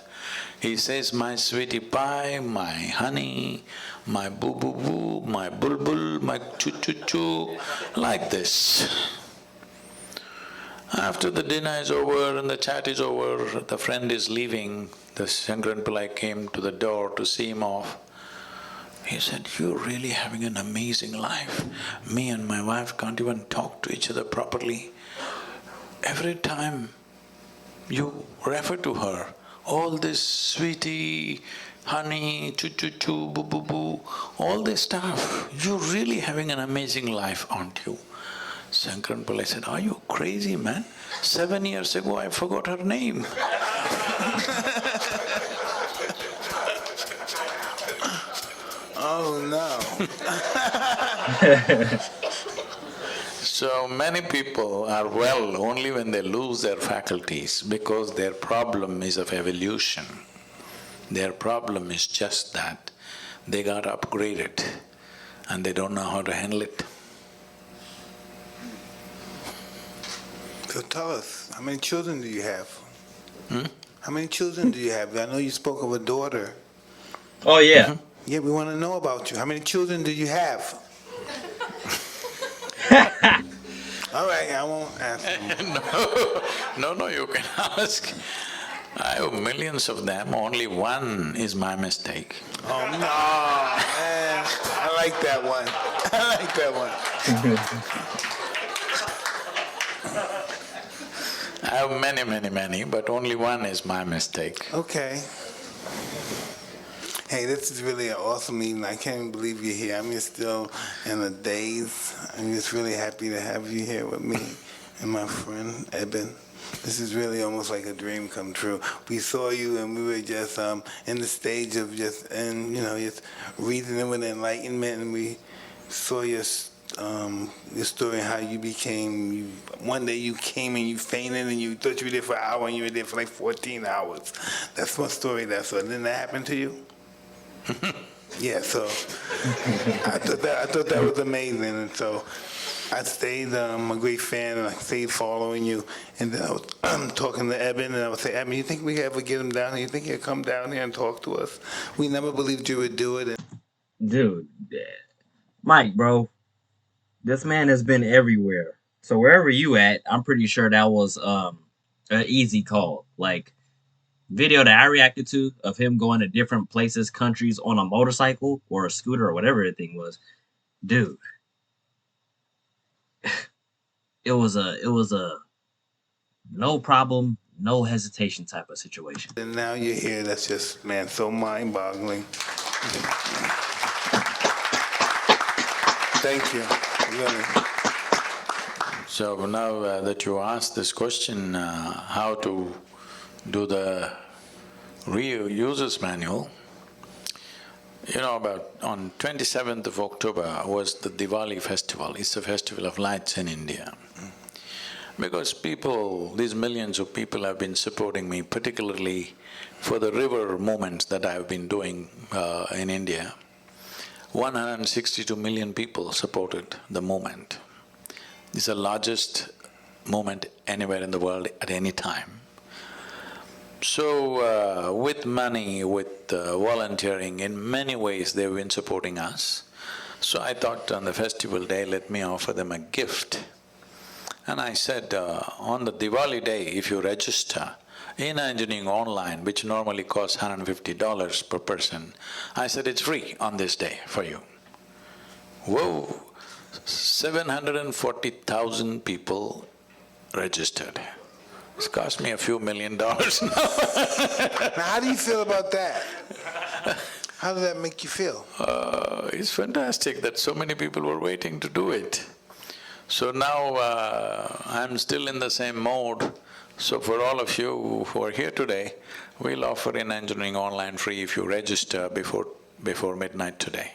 he says, my sweetie pie, my honey, my boo-boo-boo, my bulbul, my choo-choo-choo, like this. After the dinner is over and the chat is over, the friend is leaving, the Shankaran Pillai came to the door to see him off. He said, you're really having an amazing life. Me and my wife can't even talk to each other properly. Every time you refer to her, all this sweetie, honey, choo-choo-choo, boo-boo-boo, all this stuff, you're really having an amazing life, aren't you? Shankaran Pillai said, are you crazy, man? 7 years ago I forgot her name. Oh, no. So many people are well only when they lose their faculties because their problem is of evolution. Their problem is just that they got upgraded and they don't know how to handle it. So tell us, how many children do you have? How many children do you have? I know you spoke of a daughter. Oh yeah. Yeah, we want to know about you. How many children do you have? All right, I won't ask you. No, you can ask. I have millions of them, only one is my mistake. Oh, no, man. I like that one. I like that one. I have many, but only one is my mistake. Okay. Hey, this is really an awesome meeting. I can't even believe you're here. I'm just still in a daze. I'm just really happy to have you here with me and my friend, Eben. This is really almost like a dream come true. We saw you and we were just in the stage of just reasoning with enlightenment, and we saw your story, how you became, one day you came and you fainted and you thought you were there for an hour and you were there for like 14 hours. That's my story. Didn't that happen to you? Yeah, so I thought that was amazing, and so I stayed a great fan, and I stayed following you. And then I was talking to Eben, and I would say, Eben, you think we could ever get him down here? You think he'd come down here and talk to us? We never believed you would do it. Dude, Mike, bro, this man has been everywhere. So wherever you at, I'm pretty sure that was an easy call. Like, video that I reacted to of him going to different places, countries on a motorcycle or a scooter or whatever the thing was, dude. It was a no problem, no hesitation type of situation. And now you're here. That's just, man, so mind-boggling. Thank you. Really. So now that you asked this question, how to do the user's manual, You know, about on 27th of October was the Diwali festival. It's a festival of lights in India. Because people, these millions of people have been supporting me, particularly for the river movements that I've been doing in India. 162 million people supported the movement. It's the largest movement anywhere in the world at any time. So, with money, with volunteering, in many ways they've been supporting us. So I thought on the festival day, let me offer them a gift. And I said, on the Diwali day, if you register in engineering online, which normally costs $150 per person, I said, it's free on this day for you. Whoa, 740,000 people registered. It's cost me a few $1 million now. Now, how do you feel about that? How does that make you feel? It's fantastic that so many people were waiting to do it. So now I'm still in the same mode. So for all of you who are here today, we'll offer in engineering online free if you register before midnight today.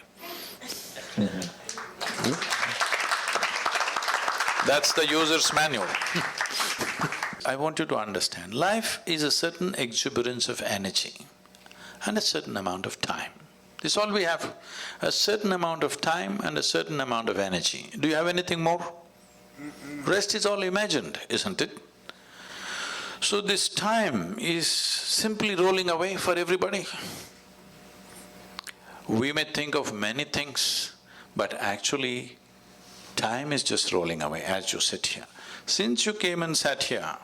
That's the user's manual. I want you to understand, life is a certain exuberance of energy and a certain amount of time. This is all we have, a certain amount of time and a certain amount of energy. Do you have anything more? Rest is all imagined, isn't it? So this time is simply rolling away for everybody. We may think of many things, but actually time is just rolling away as you sit here. Since you came and sat here,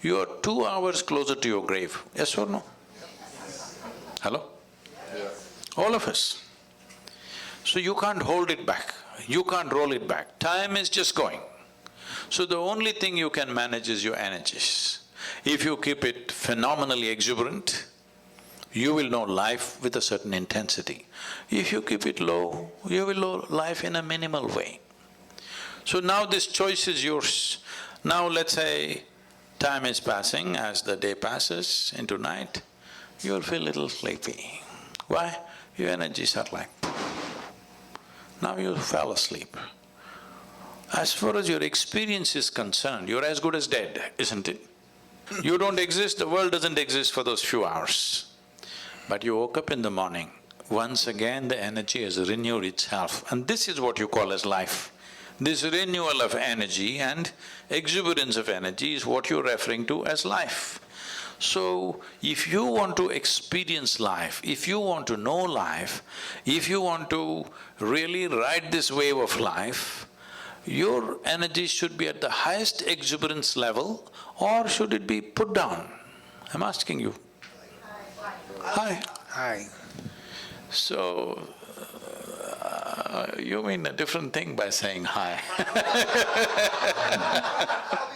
you are 2 hours closer to your grave, yes or no? Hello? All of us. So you can't hold it back, you can't roll it back, time is just going. So the only thing you can manage is your energies. If you keep it phenomenally exuberant, you will know life with a certain intensity. If you keep it low, you will know life in a minimal way. So now this choice is yours. Now let's say time is passing, as the day passes into night, you'll feel a little sleepy. Why? Your energies are like, now you fell asleep. As far as your experience is concerned, you're as good as dead, isn't it? You don't exist, the world doesn't exist for those few hours. But you woke up in the morning, once again the energy has renewed itself, and this is what you call as life. This renewal of energy and exuberance of energy is what you're referring to as life. So, if you want to experience life, if you want to know life, if you want to really ride this wave of life, your energy should be at the highest exuberance level, or should it be put down? I'm asking you. Hi. Hi. So, you mean a different thing by saying hi. Probably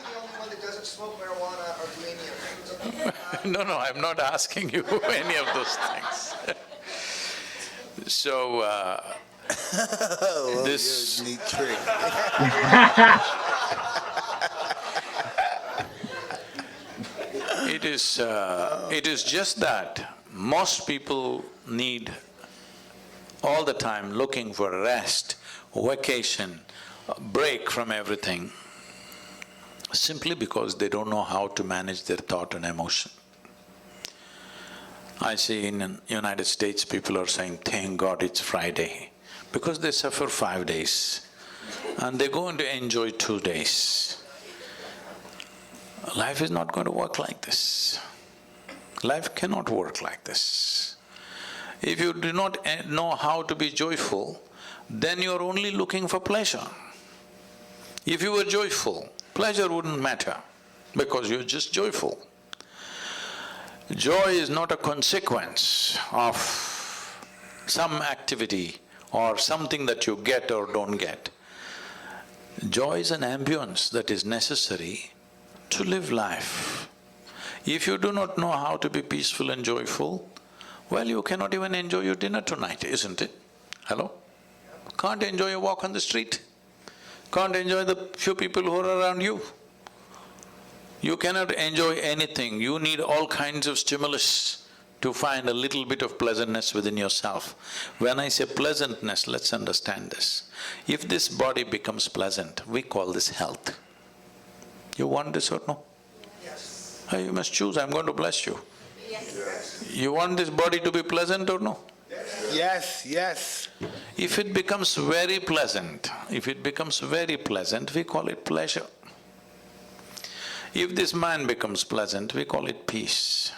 the only one that doesn't smoke marijuana or do any of it. No, I'm not asking you any of those things. So, this… Neat trick. It is just that most people need all the time looking for rest, vacation, break from everything, simply because they don't know how to manage their thought and emotion. I see in the United States, people are saying, thank God it's Friday, because they suffer 5 days and they're going to enjoy 2 days. Life is not going to work like this. Life cannot work like this. If you do not know how to be joyful, then you're only looking for pleasure. If you were joyful, pleasure wouldn't matter, because you're just joyful. Joy is not a consequence of some activity or something that you get or don't get. Joy is an ambience that is necessary to live life. If you do not know how to be peaceful and joyful, well, you cannot even enjoy your dinner tonight, isn't it? Hello? Can't enjoy a walk on the street, can't enjoy the few people who are around you. You cannot enjoy anything, you need all kinds of stimulus to find a little bit of pleasantness within yourself. When I say pleasantness, let's understand this. If this body becomes pleasant, we call this health. You want this or no? Yes. You must choose, I'm going to bless you. Yes. You want this body to be pleasant or no? Yes, yes. If it becomes very pleasant, we call it pleasure. If this mind becomes pleasant, we call it peace.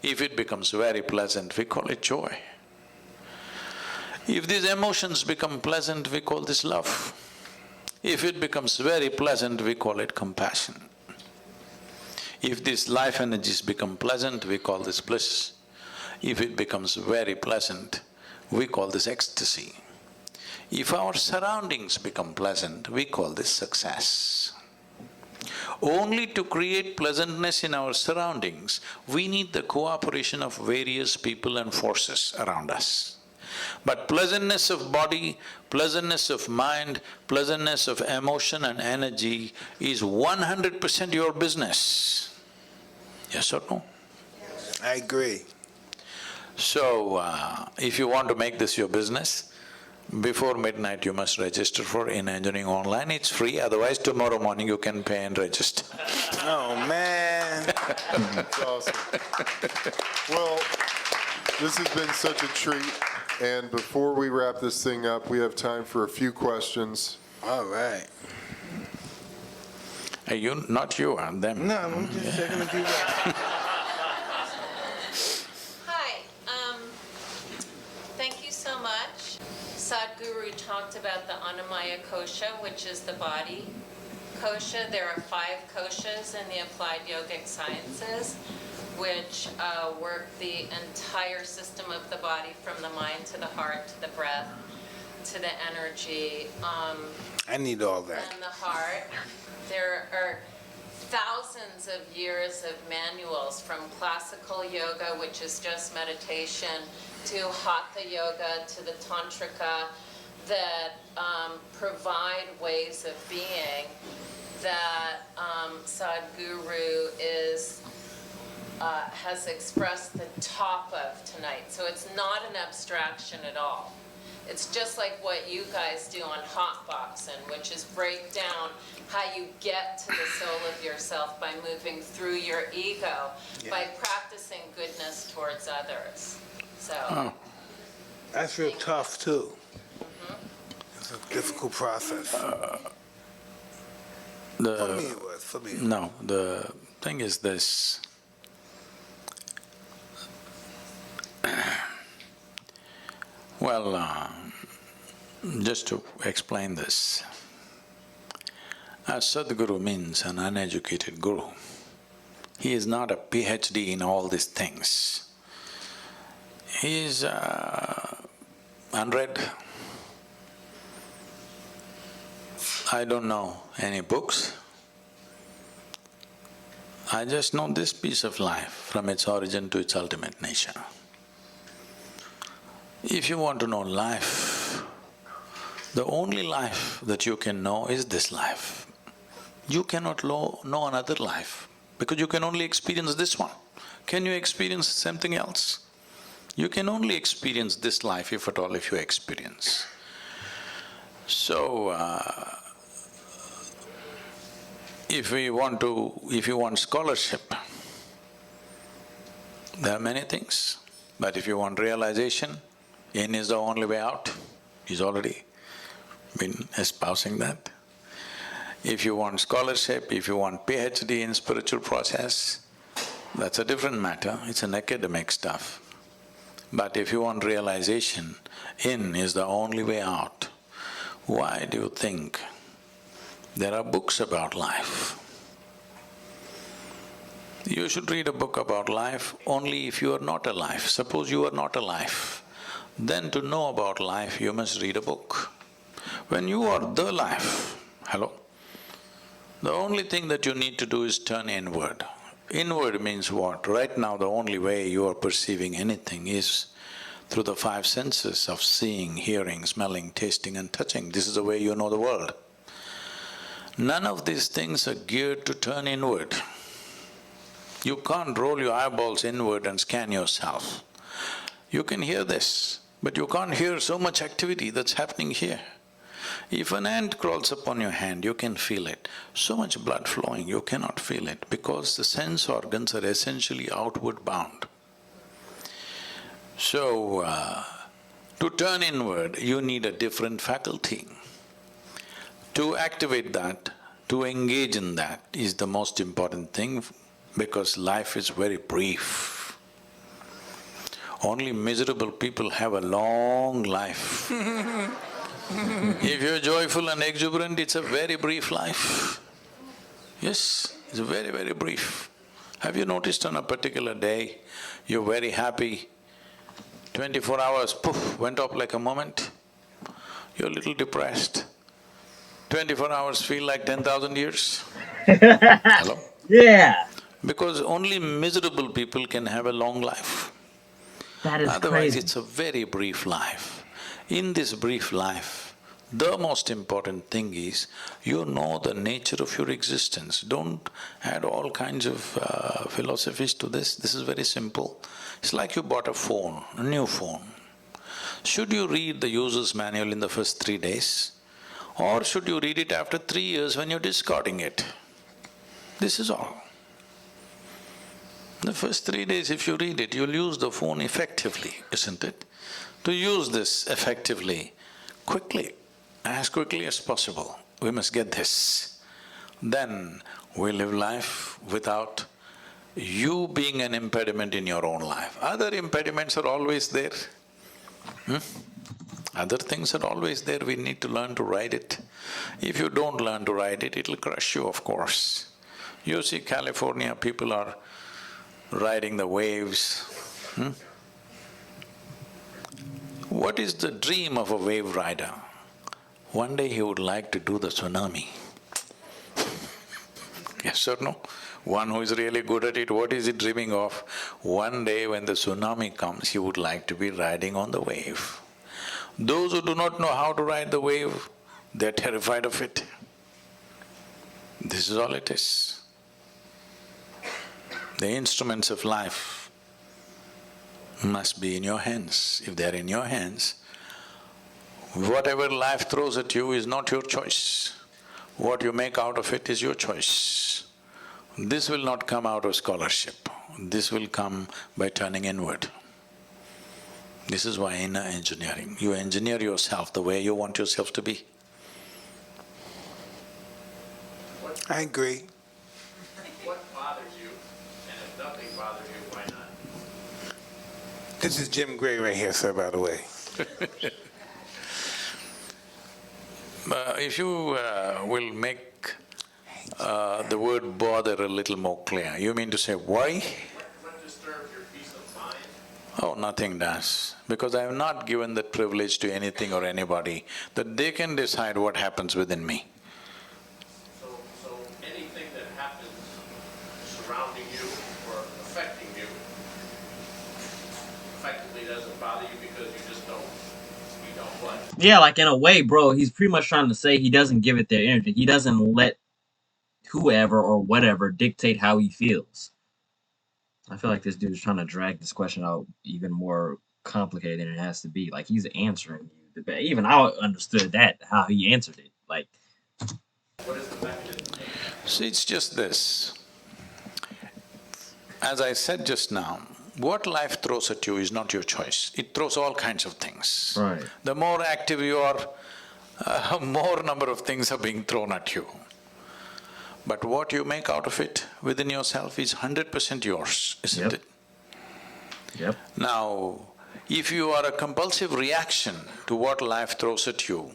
If it becomes very pleasant, we call it joy. If these emotions become pleasant, we call this love. If it becomes very pleasant, we call it compassion. If these life energies become pleasant, we call this bliss. If it becomes very pleasant, we call this ecstasy. If our surroundings become pleasant, we call this success. Only to create pleasantness in our surroundings, we need the cooperation of various people and forces around us. But pleasantness of body, pleasantness of mind, pleasantness of emotion and energy is 100% your business. Yes or no? I agree. So, if you want to make this your business, before midnight you must register for In Engineering Online. It's free, otherwise tomorrow morning you can pay and register. Oh, man. That's awesome. Well, this has been such a treat, and before we wrap this thing up, we have time for a few questions. All right. You, not you, them. No, I'm just checking the people out. Hi, thank you so much. Sadhguru talked about the Annamaya kosha, which is the body kosha. There are 5 koshas in the applied yogic sciences, which work the entire system of the body, from the mind to the heart to the breath to the energy. I need all that. And the heart. There are thousands of years of manuals, from classical yoga, which is just meditation, to Hatha yoga, to the Tantrika, that provide ways of being that Sadhguru has expressed the top of tonight. So it's not an abstraction at all. It's just like what you guys do on Hotboxing, which is break down how you get to the soul of yourself by moving through your ego, by practicing goodness towards others. So That's real tough, too. It's a difficult process. For me it was, for me. No, the thing is this. Well, just to explain this, Sadhguru means an uneducated guru. He is not a PhD in all these things. He is unread. I don't know any books. I just know this piece of life from its origin to its ultimate nature. If you want to know life, the only life that you can know is this life. You cannot know another life because you can only experience this one. Can you experience something else? You can only experience this life, if at all, if you experience. So, if you want scholarship, there are many things. But if you want realization, in is the only way out. He's already been espousing that. If you want scholarship, if you want PhD in spiritual process, that's a different matter, it's an academic stuff. But if you want realization, in is the only way out. Why do you think there are books about life? You should read a book about life only if you are not alive. Suppose you are not alive, then to know about life you must read a book. When you are the life, hello? The only thing that you need to do is turn inward. Inward means what? Right now the only way you are perceiving anything is through the 5 senses of seeing, hearing, smelling, tasting and touching. This is the way you know the world. None of these things are geared to turn inward. You can't roll your eyeballs inward and scan yourself. You can hear this, but you can't hear so much activity that's happening here. If an ant crawls upon your hand, you can feel it. So much blood flowing, you cannot feel it because the sense organs are essentially outward bound. So, to turn inward, you need a different faculty. To activate that, to engage in that is the most important thing because life is very brief. Only miserable people have a long life. If you're joyful and exuberant, it's a very brief life. Yes, it's very, very brief. Have you noticed on a particular day, you're very happy, 24 hours, poof, went up like a moment? You're a little depressed. 24 hours feel like 10,000 years? Hello? Yeah. Because only miserable people can have a long life. That is Otherwise, crazy. it's a very brief life. In this brief life, the most important thing is you know the nature of your existence. Don't add all kinds of philosophies to this. This is very simple. It's like you bought a phone, a new phone. Should you read the user's manual in the first 3 days? Or should you read it after 3 years when you're discarding it? This is all. The first 3 days if you read it, you'll use the phone effectively, isn't it? To use this effectively, quickly, as quickly as possible, we must get this. Then we live life without you being an impediment in your own life. Other impediments are always there. Other things are always there, we need to learn to ride it. If you don't learn to ride it, it'll crush you, of course. You see California, people are riding the waves. What is the dream of a wave rider? One day he would like to do the tsunami. Yes or no? One who is really good at it, what is he dreaming of? One day when the tsunami comes, he would like to be riding on the wave. Those who do not know how to ride the wave, they're terrified of it. This is all it is. The instruments of life must be in your hands. If they're in your hands, whatever life throws at you is not your choice. What you make out of it is your choice. This will not come out of scholarship. This will come by turning inward. This is why inner engineering. You engineer yourself the way you want yourself to be. I agree. What bothers you, and if nothing bothers you, why not? This is Jim Gray right here, sir, by the way. If you will make the word bother a little more clear, you mean to say why? What disturbs your peace of mind? Oh, nothing does, because I have not given that privilege to anything or anybody that they can decide what happens within me. So anything that happens surrounding you or affecting you effectively doesn't bother you because you just don't what? Yeah, like in a way, bro, he's pretty much trying to say he doesn't give it their energy. He doesn't let whoever or whatever dictate how he feels. I feel like this dude is trying to drag this question out even more complicated than it has to be. Like, he's answering you. Even I understood that, how he answered it. Like, What is the mechanism? See, it's just this. As I said just now, what life throws at you is not your choice. It throws all kinds of things. Right. The more active you are, more number of things are being thrown at you. But what you make out of it within yourself is 100% yours, isn't it? Yep. Now, if you are a compulsive reaction to what life throws at you,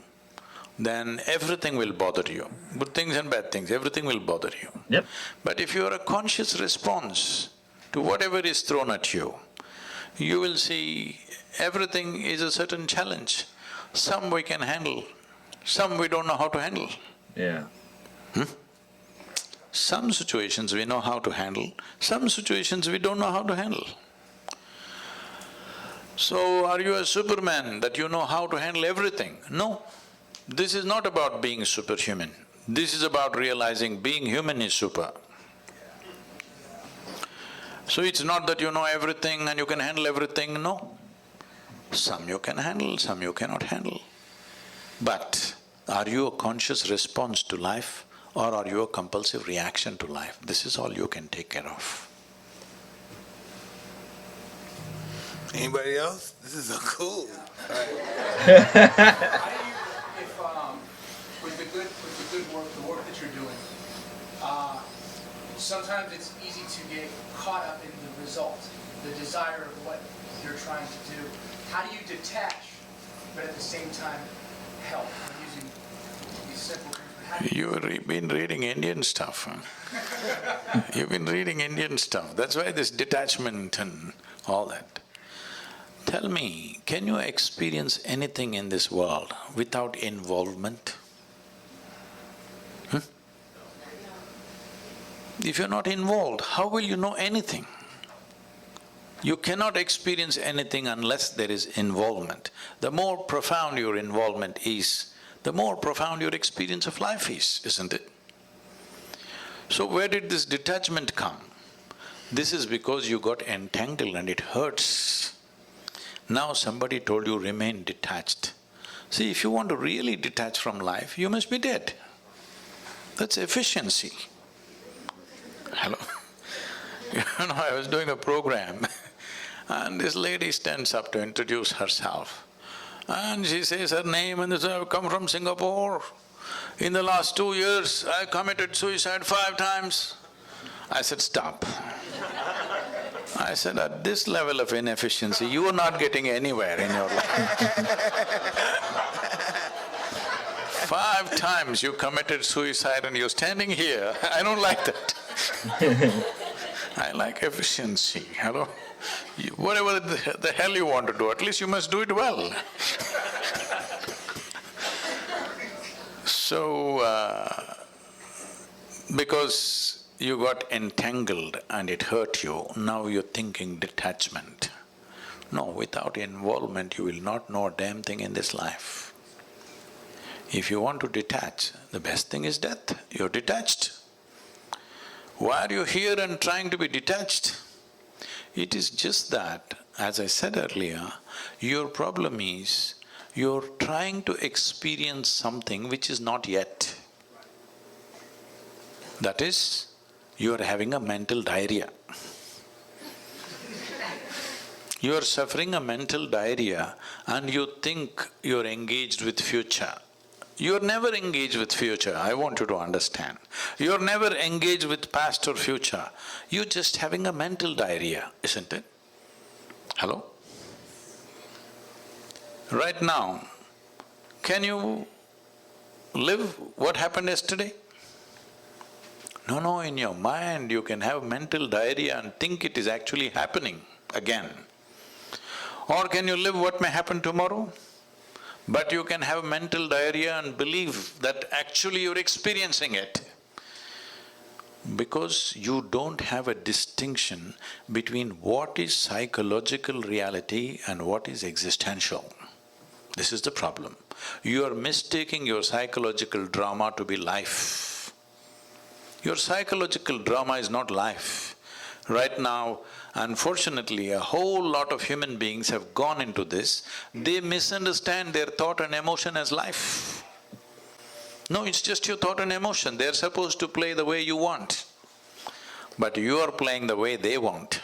then everything will bother you. Good things and bad things, everything will bother you. Yep. But if you are a conscious response to whatever is thrown at you, you will see everything is a certain challenge. Some we can handle, some we don't know how to handle. Yeah. Some situations we know how to handle, some situations we don't know how to handle. So, are you a Superman that you know how to handle everything? No. This is not about being superhuman. This is about realizing being human is super. So it's not that you know everything and you can handle everything, no. Some you can handle, some you cannot handle. But are you a conscious response to life or are you a compulsive reaction to life? This is all you can take care of. Anybody else? This is so cool. How do you, if, with the good work, the work that you're doing, sometimes it's easy to get caught up in the result, the desire of what you're trying to do. How do you detach, but at the same time help? I'm using these simple things. But how do you You've been reading Indian stuff, huh? You've been reading Indian stuff, that's why this detachment and all that. Tell me, can you experience anything in this world without involvement? If you're not involved, how will you know anything? You cannot experience anything unless there is involvement. The more profound your involvement is, the more profound your experience of life is, isn't it? So where did this detachment come? This is because you got entangled and it hurts. Now somebody told you remain detached. See, if you want to really detach from life, you must be dead. That's efficiency. Hello? You know, I was doing a program and this lady stands up to introduce herself. And she says her name and says, I've come from Singapore. In the last 2 years, I committed suicide 5 times. I said, stop. I said, at this level of inefficiency, you are not getting anywhere in your life. 5 times you committed suicide and you're standing here, I don't like that. I like efficiency, hello? Whatever the hell you want to do, at least you must do it well. So, because you got entangled and it hurt you, now you're thinking detachment. No, without involvement you will not know a damn thing in this life. If you want to detach, the best thing is death, you're detached. Why are you here and trying to be detached? It is just that, as I said earlier, your problem is you're trying to experience something which is not yet. That is, you're having a mental diarrhea. You're suffering a mental diarrhea and you think you're engaged with future. You're never engaged with future, I want you to understand. You're never engaged with past or future. You're just having a mental diarrhea, isn't it? Hello? Right now, can you live what happened yesterday? No, in your mind you can have mental diarrhea and think it is actually happening again. Or can you live what may happen tomorrow? But you can have mental diarrhea and believe that actually you're experiencing it. Because you don't have a distinction between what is psychological reality and what is existential. This is the problem. You are mistaking your psychological drama to be life. Your psychological drama is not life. Right now, unfortunately, a whole lot of human beings have gone into this. They misunderstand their thought and emotion as life. No, it's just your thought and emotion. They're supposed to play the way you want. But you are playing the way they want.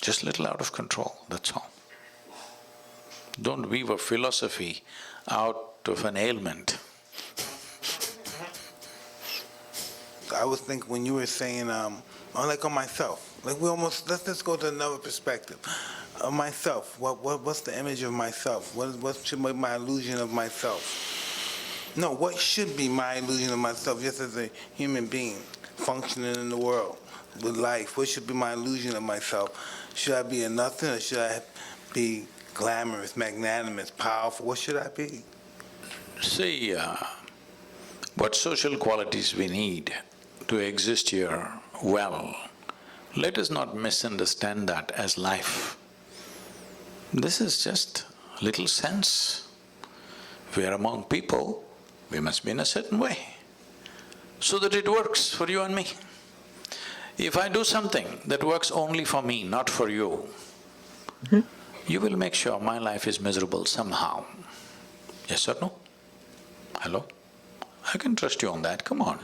Just little out of control, that's all. Don't weave a philosophy out of an ailment. I was thinking when you were saying, like on myself, like we almost, let's just go to another perspective. Myself, what's the image of myself? What should be my illusion of myself? No, what should be my illusion of myself just as a human being functioning in the world with life? What should be my illusion of myself? Should I be a nothing or should I be glamorous, magnanimous, powerful? What should I be? See, what social qualities we need to exist here well, let us not misunderstand that as life. This is just little sense. We are among people, we must be in a certain way. so that it works for you and me. If I do something that works only for me, not for you, you will make sure my life is miserable somehow. Yes or no? Hello? I can trust you on that, come on.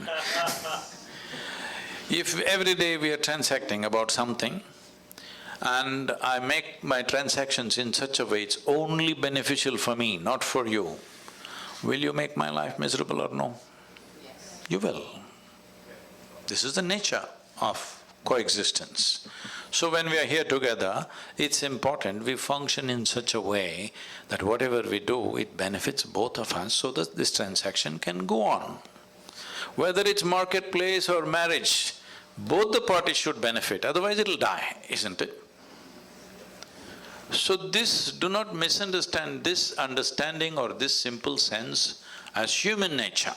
If every day we are transacting about something and I make my transactions in such a way it's only beneficial for me, not for you, will you make my life miserable or no? Yes. You will. This is the nature of coexistence. So when we are here together, it's important we function in such a way that whatever we do, it benefits both of us so that this transaction can go on. Whether it's marketplace or marriage, both the parties should benefit, otherwise it'll die, isn't it? So this, do not misunderstand this understanding or this simple sense as human nature.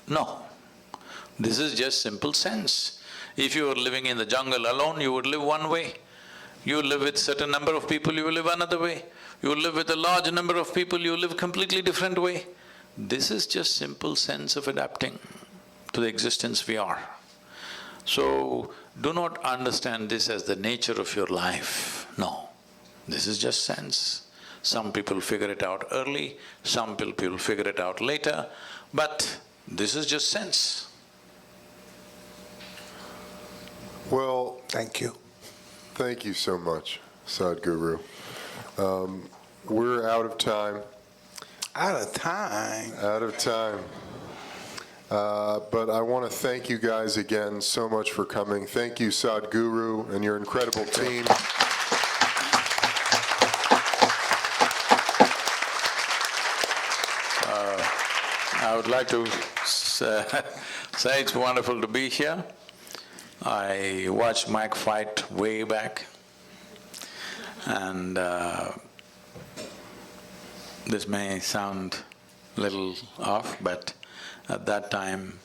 No, this is just simple sense. If you were living in the jungle alone, you would live one way. You live with certain number of people, you will live another way. You live with a large number of people, you live completely different way. This is just simple sense of adapting to the existence we are. So, do not understand this as the nature of your life, no. This is just sense. Some people figure it out early, some people figure it out later, but this is just sense. Well, Thank you. thank you so much, Sadhguru. We're out of time. Out of time. Out of time. But I want to thank you guys again so much for coming. Thank you, Sadhguru, and your incredible team. I would like to say it's wonderful to be here. I watched Mike fight way back, and this may sound little off, but at that time,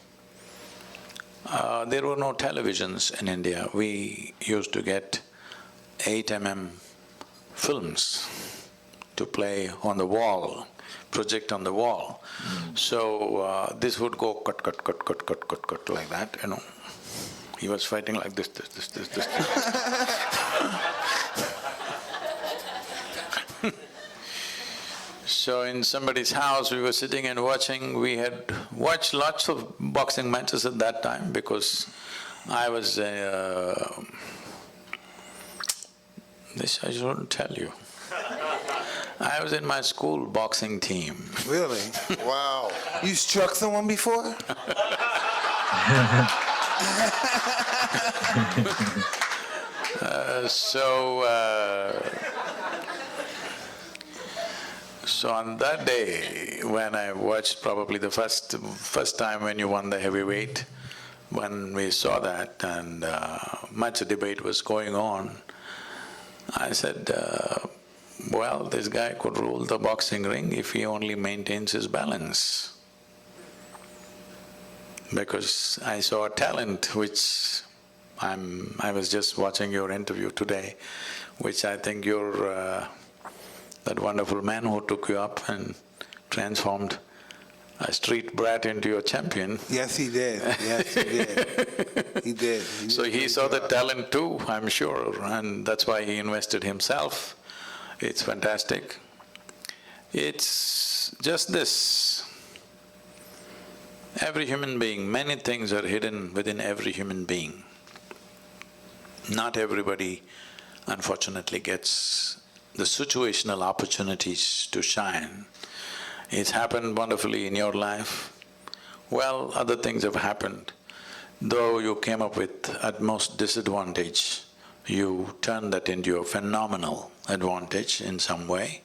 there were no televisions in India. We used to get 8 mm films to play on the wall, project on the wall. So this would go cut, cut, cut, cut, cut, cut, cut like that, you know. He was fighting like this. So in somebody's house, we were sitting and watching. We had watched lots of boxing matches at that time because I was this I shouldn't tell you. I was in my school boxing team. Really? Wow. You struck someone before? So on that day, when I watched probably the first time when you won the heavyweight, when we saw that and much debate was going on, I said, well, this guy could rule the boxing ring if he only maintains his balance. Because I saw a talent which I was just watching your interview today, which I think you're that wonderful man who took you up and transformed a street brat into a champion. Yes, he did. Yes, he did. He did. So he saw the talent too, I'm sure, and that's why he invested himself. It's fantastic. It's just this. Every human being, many things are hidden within every human being. Not everybody, unfortunately, gets the situational opportunities to shine. It's happened wonderfully in your life. Well, other things have happened. Though you came up with utmost disadvantage, you turned that into a phenomenal advantage in some way.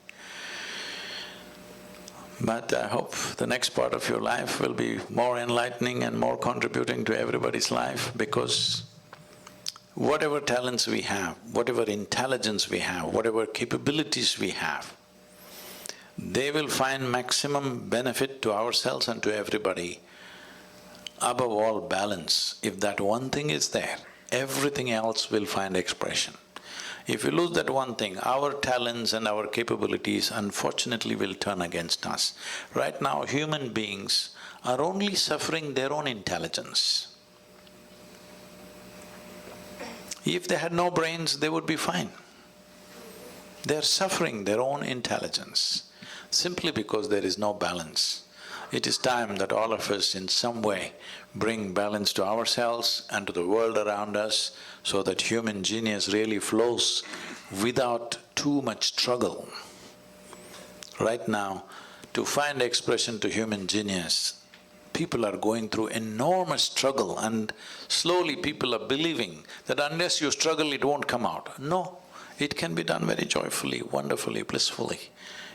But I hope the next part of your life will be more enlightening and more contributing to everybody's life, because whatever talents we have, whatever intelligence we have, whatever capabilities we have, they will find maximum benefit to ourselves and to everybody. Above all, balance. If that one thing is there, everything else will find expression. If we lose that one thing, our talents and our capabilities unfortunately will turn against us. Right now, human beings are only suffering their own intelligence. If they had no brains, they would be fine. They're suffering their own intelligence simply because there is no balance. It is time that all of us in some way bring balance to ourselves and to the world around us so that human genius really flows without too much struggle. Right now, to find expression to human genius, people are going through enormous struggle, and slowly people are believing that unless you struggle, it won't come out. No, it can be done very joyfully, wonderfully, blissfully,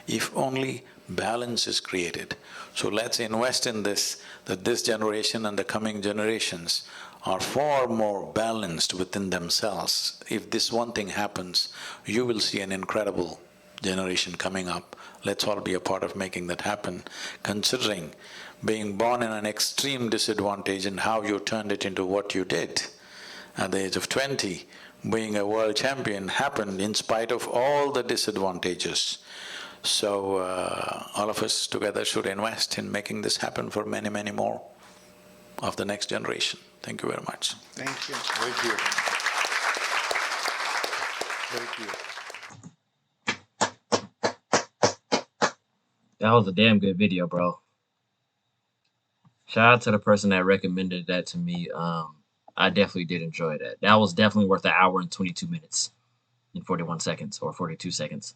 if only balance is created. So let's invest in this, that this generation and the coming generations are far more balanced within themselves. If this one thing happens, you will see an incredible generation coming up. Let's all be a part of making that happen, considering being born in an extreme disadvantage and how you turned it into what you did. At the age of 20, being a world champion happened in spite of all the disadvantages. So, all of us together should invest in making this happen for many, many more of the next generation. Thank you very much. Thank you. Thank you. Thank you. That was a damn good video, bro. Shout out to the person that recommended that to me. I definitely did enjoy that. That was definitely worth an hour and 22 minutes and 41 seconds or 42 seconds.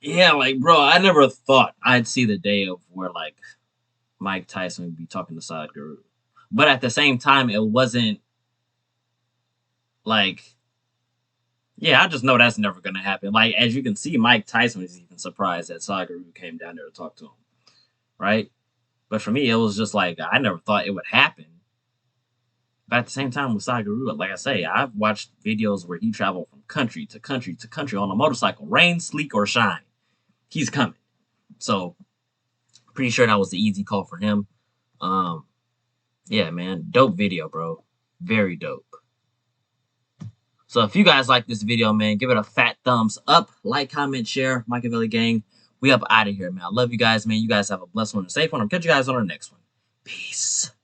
Yeah, like, bro, I never thought I'd see the day of where, like, Mike Tyson would be talking to Sadhguru. But at the same time, it wasn't, like, yeah, I just know that's never going to happen. Like, as you can see, Mike Tyson was even surprised that Sadhguru came down there to talk to him, right? But for me, it was just like, I never thought it would happen. But at the same time with Sadhguru, like I say, I've watched videos where he traveled from country to country to country on a motorcycle, rain, sleet, or shine. He's coming. So, pretty sure that was the easy call for him. Yeah, man, dope video, bro. Very dope. So if you guys like this video, man, give it a fat thumbs up, like, comment, share. Machiavelli Gang, we up out of here, man. I love you guys, man. You guys have a blessed one and a safe one. I'll catch you guys on our next one. Peace.